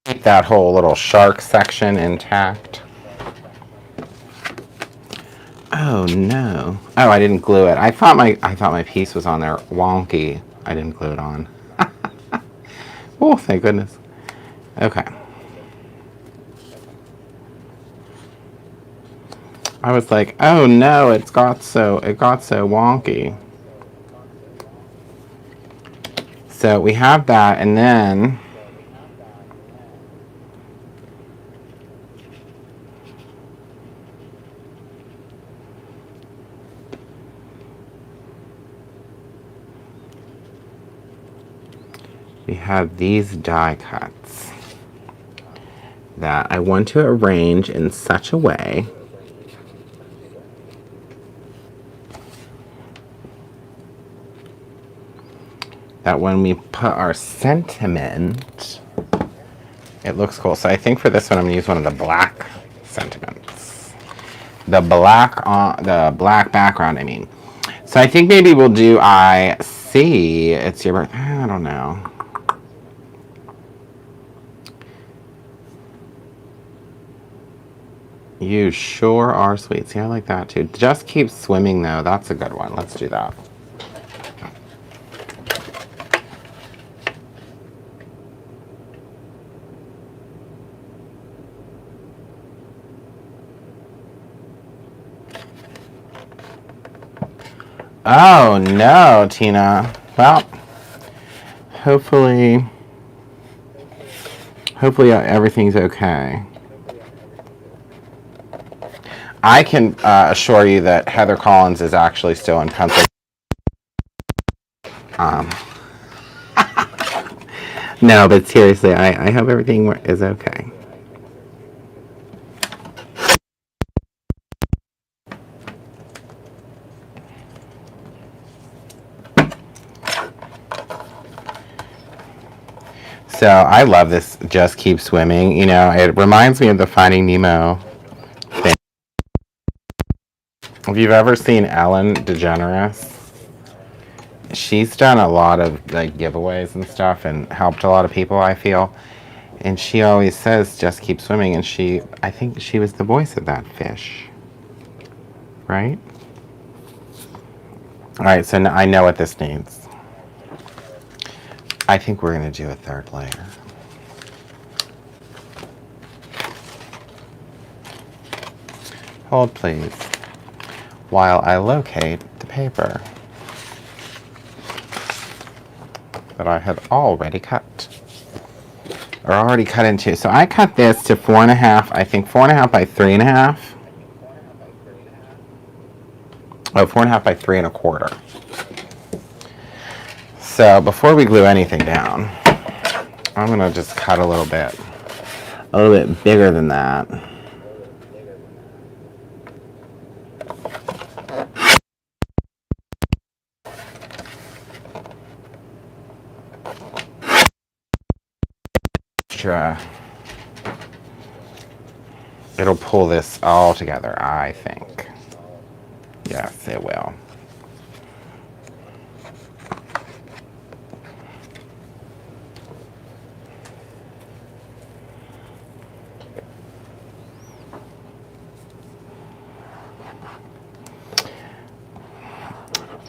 keep that whole little shark section intact. Oh no! Oh, I didn't glue it. I thought my piece was on there. Wonky. I didn't glue it on. Oh, thank goodness. Okay. I was like, oh no! It got so wonky. So we have that, and then we have these die cuts that I want to arrange in such a way that when we put our sentiment, it looks cool. So I think for this one, I'm gonna use one of the black sentiments. The black background, I mean. So I think maybe we'll do I see it's your birthday. I don't know. You sure are sweet. See, I like that too. Just keep swimming though. That's a good one. Let's do that. Oh no, Tina. Well, hopefully everything's okay. I can assure you that Heather Collins is actually still in Pennsylvania. No, but seriously, I hope everything is okay. So I love this Just Keep Swimming. You know, it reminds me of the Finding Nemo thing. If you've ever seen Ellen DeGeneres, she's done a lot of like giveaways and stuff and helped a lot of people, I feel. And she always says, just keep swimming. And I think she was the voice of that fish. Right? All right, so I know what this needs. I think we're going to do a third layer. Hold, please, while I locate the paper that I had already cut. Or already cut into. So I cut this to 4.5, I think 4.5 by 3.5. Oh, 4.5 by 3.25. So before we glue anything down, I'm gonna just cut a little bit bigger than that. It'll pull this all together, I think. Yes, it will.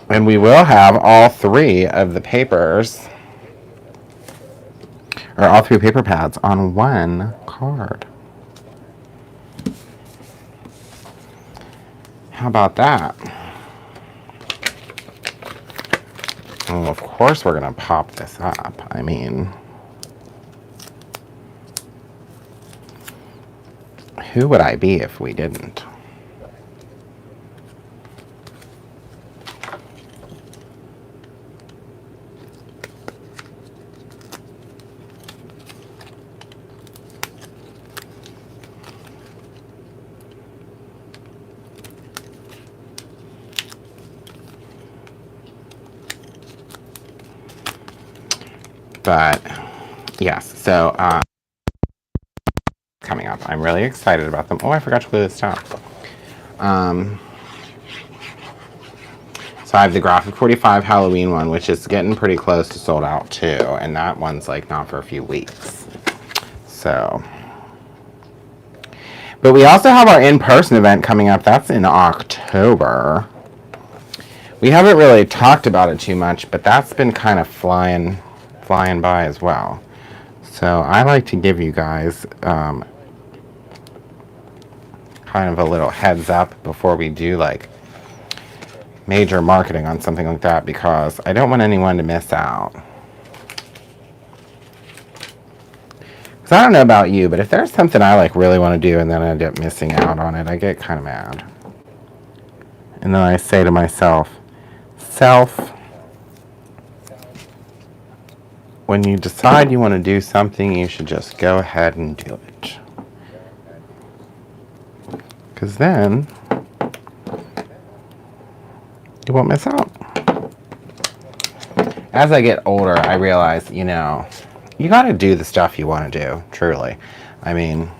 And we will have all three of the papers, or all three paper pads on one card. How about that? Oh, of course we're gonna pop this up. I mean, who would I be if we didn't? But yes, so coming up, I'm really excited about them. Oh, I forgot to glue this down. So I have the Graphic 45 Halloween one, which is getting pretty close to sold out too, and that one's like not for a few weeks. So, but we also have our in-person event coming up. That's in October. We haven't really talked about it too much, but that's been kind of flying by as well. So I like to give you guys kind of a little heads up before we do like major marketing on something like that, because I don't want anyone to miss out. Because I don't know about you, but if there's something I like really want to do and then I end up missing out on it, I get kind of mad. And then I say to myself, when you decide you want to do something, you should just go ahead and do it. Because then you won't miss out. As I get older, I realize, you know, you got to do the stuff you want to do, truly. I mean,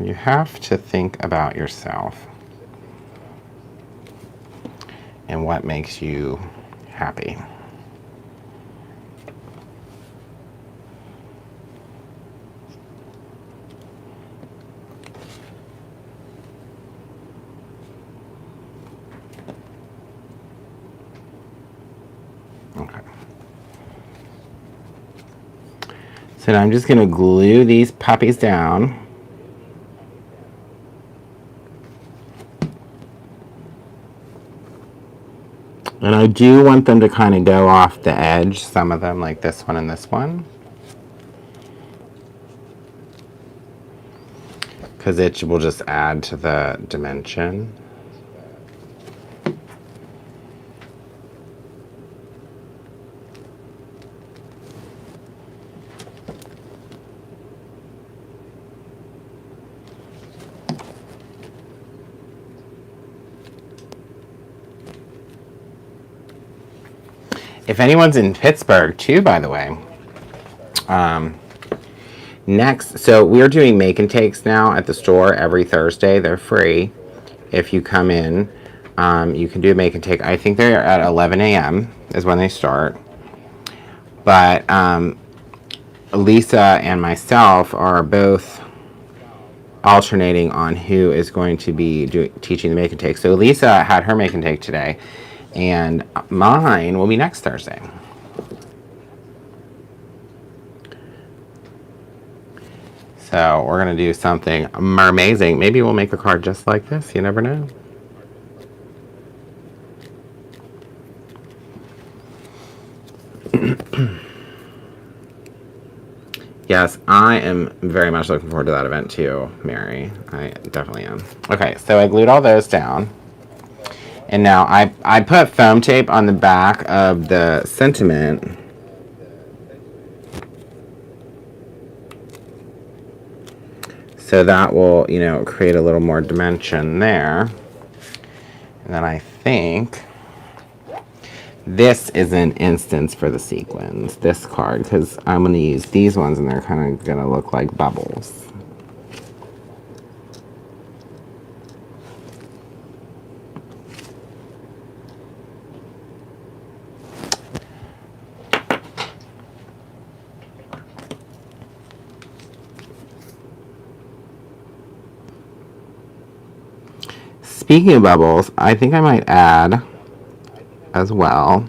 you have to think about yourself and what makes you happy. Okay. So now I'm just going to glue these puppies down. And I do want them to kind of go off the edge, some of them, like this one and this one. Because it will just add to the dimension. If anyone's in Pittsburgh too, by the way, next, so we're doing make and takes now at the store every Thursday. They're free. If you come in, you can do a make and take. I think they're at 11 a.m. is when they start. But Lisa and myself are both alternating on who is going to be teaching the make and take. So Lisa had her make and take today, and mine will be next Thursday. So we're going to do something amazing. Maybe we'll make a card just like this. You never know. Yes, I am very much looking forward to that event too, Mary. I definitely am. Okay, so I glued all those down. And now I put foam tape on the back of the sentiment. So that will, you know, create a little more dimension there. And then I think this is an instance for the sequins, this card, because I'm going to use these ones and they're kind of going to look like bubbles. Speaking of bubbles, I think I might add as well.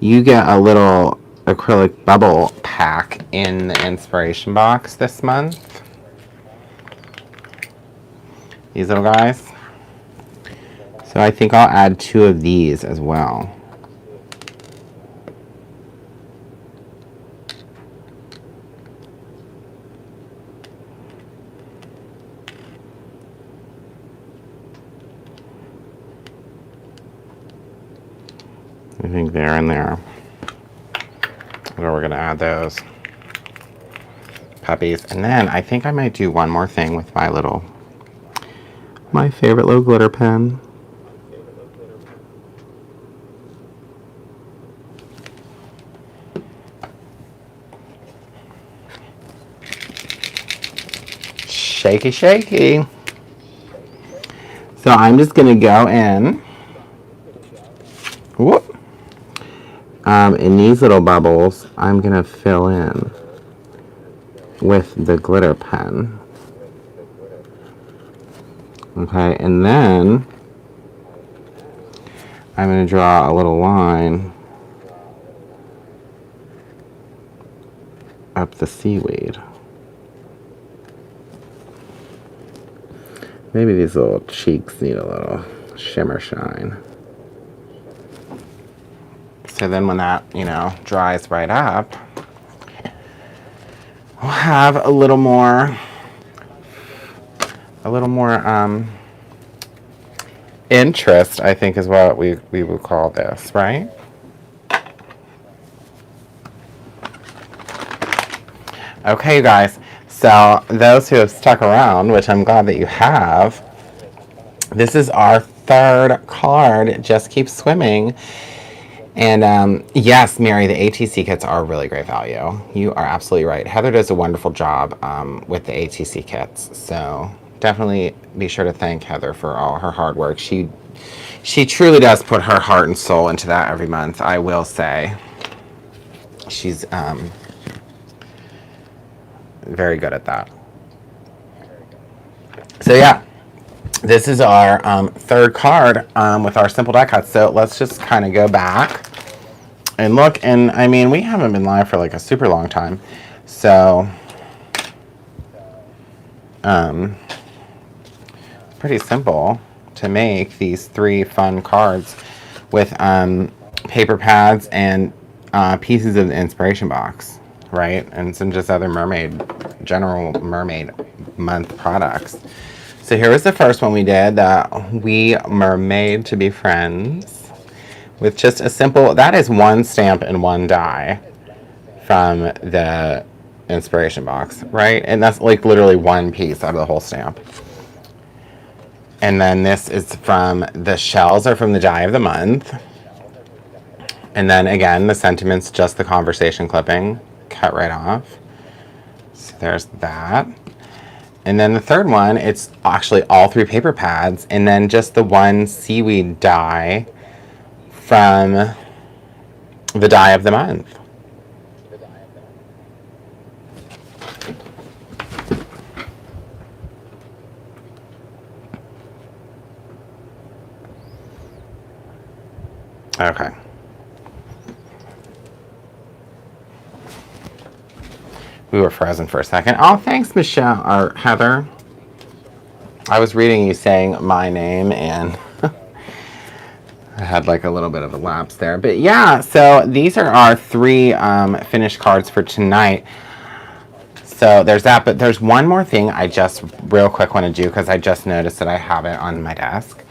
You get a little acrylic bubble pack in the inspiration box this month. These little guys. So I think I'll add 2 of these as well. I think they're in there. Where we're going to add those puppies. And then I think I might do one more thing with my favorite little glitter pen. Shaky, shaky. So I'm just going to go in. Whoop. In these little bubbles, I'm going to fill in with the glitter pen. Okay, and then I'm going to draw a little line up the seaweed. Maybe these little cheeks need a little shimmer shine. So then when that, you know, dries right up, we'll have a little more interest, I think, is what we would call this, right? Okay, you guys. So those who have stuck around, which I'm glad that you have, this is our third card. Just keep swimming. And yes, Mary, the ATC kits are really great value. You are absolutely right. Heather does a wonderful job with the ATC kits. So definitely be sure to thank Heather for all her hard work. She truly does put her heart and soul into that every month, I will say. She's very good at that. So yeah, this is our third card with our simple die cuts. So let's just kind of go back and look. And I mean, we haven't been live for like a super long time. So pretty simple to make these 3 fun cards with paper pads and pieces of the inspiration box, right? And some just other general mermaid month products. So here was the first one we did, We Mermaid to Be Friends, with just a simple, that is 1 stamp and 1 die from the inspiration box, right? And that's like literally 1 piece out of the whole stamp. And then this is from the shells are from the die of the month. And then again, the sentiments, just the conversation clipping, cut right off. So there's that. And then the third one, it's actually all 3 paper pads, and then just the 1 seaweed die from the die of the month. Okay. We were frozen for a second. Oh, thanks, Michelle, or Heather. I was reading you saying my name, and I had like a little bit of a lapse there. But yeah, so these are our 3 finished cards for tonight. So there's that, but there's one more thing I just real quick want to do because I just noticed that I have it on my desk.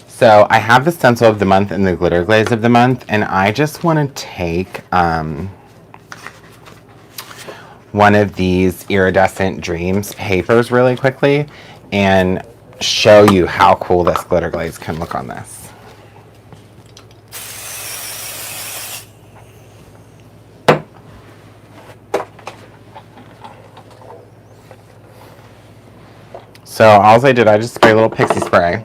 So I have the stencil of the month and the glitter glaze of the month, and I just want to take one of these iridescent dreams papers really quickly and show you how cool this glitter glaze can look on this. So all I did, I just spray a little pixie spray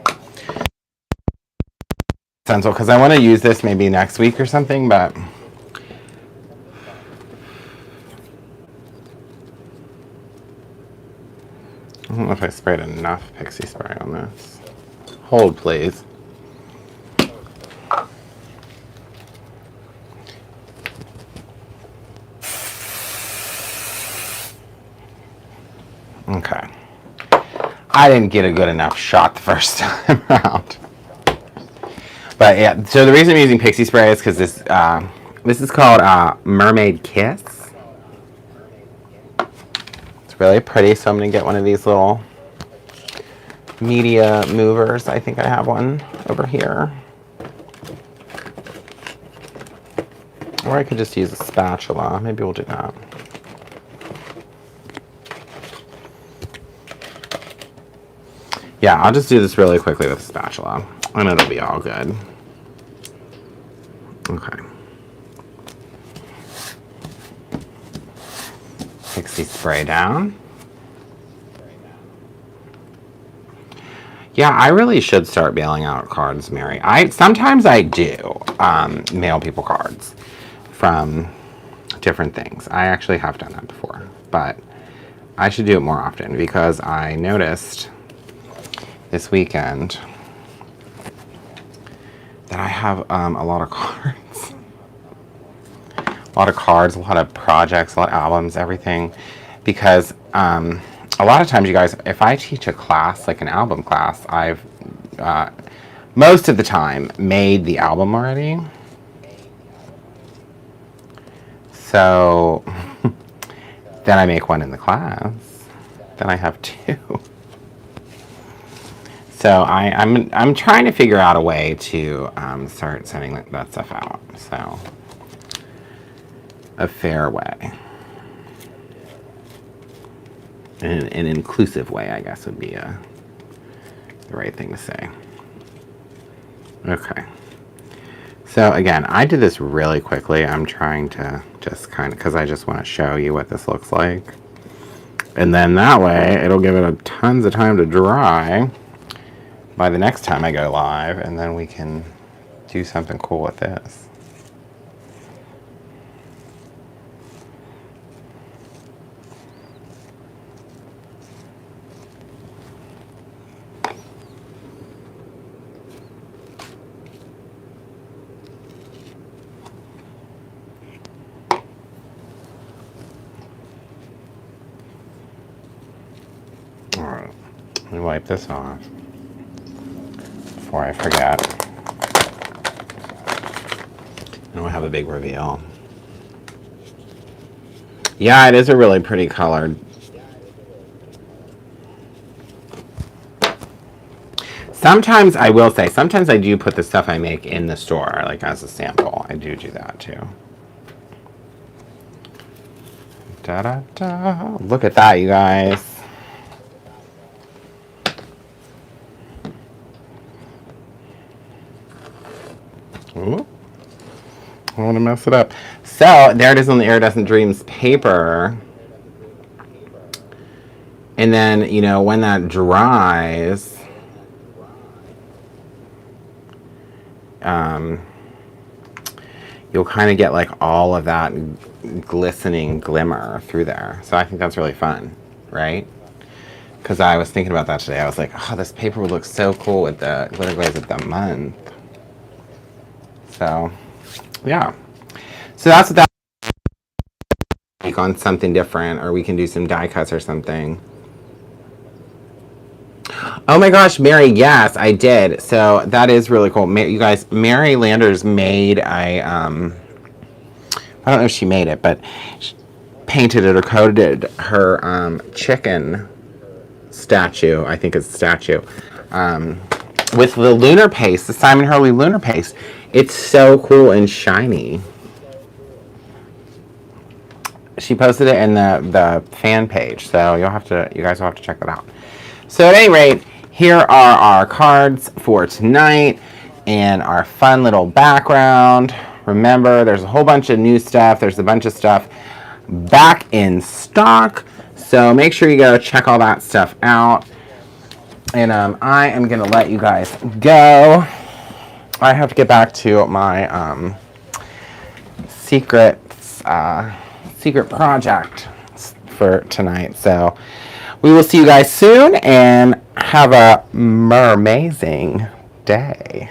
stencil because I want to use this maybe next week or something, but I don't know if I sprayed enough pixie spray on this. Hold, please. Okay. I didn't get a good enough shot the first time around. But yeah, so the reason I'm using pixie spray is because this is called Mermaid Kiss. It's really pretty, so I'm going to get one of these little media movers. I think I have one over here. Or I could just use a spatula. Maybe we'll do that. Yeah, I'll just do this really quickly with a spatula, and it'll be all good. Okay. Pixie spray down. Yeah, I really should start mailing out cards, Mary. Sometimes I do mail people cards from different things. I actually have done that before, but I should do it more often because I noticed this weekend that I have a lot of cards. A lot of cards, a lot of projects, a lot of albums, everything. Because a lot of times, you guys, if I teach a class, like an album class, I've most of the time made the album already. So then I make one in the class. Then I have 2. So I'm trying to figure out a way to start sending that stuff out. So a fair way, an inclusive way, I guess would be the right thing to say. Okay. So again, I did this really quickly. I'm trying to just kind of, because I just want to show you what this looks like. And then that way, it'll give it tons of time to dry by the next time I go live, and then we can do something cool with this. All right, let me wipe this off before I forget. And we'll have a big reveal. Yeah, it is a really pretty color. Sometimes, I will say, sometimes I do put the stuff I make in the store, like as a sample. I do that too. Da-da-da. Look at that, you guys. Ooh. I don't want to mess it up. So, there it is on the Iridescent Dreams paper. And then, you know, when that dries, you'll kind of get like all of that glistening glimmer through there. So I think that's really fun, right? Because I was thinking about that today. I was like, oh, this paper would look so cool with the glitter glaze of the month. So, yeah. So that's what that like on something different, or we can do some die cuts or something. Oh my gosh, Mary, yes, I did. So that is really cool. You guys, Mary Landers made a, I don't know if she made it, but she painted it or coated her chicken statue, I think it's a statue, with the lunar paste, the Simon Hurley lunar paste. It's so cool and shiny. She posted it in the fan page, so you guys will have to check that out. So at any rate, here are our cards for tonight and our fun little background. Remember, there's a whole bunch of new stuff. There's a bunch of stuff back in stock. So make sure you go check all that stuff out. And I am going to let you guys go. I have to get back to my secret project for tonight. So we will see you guys soon, and have a amazing day.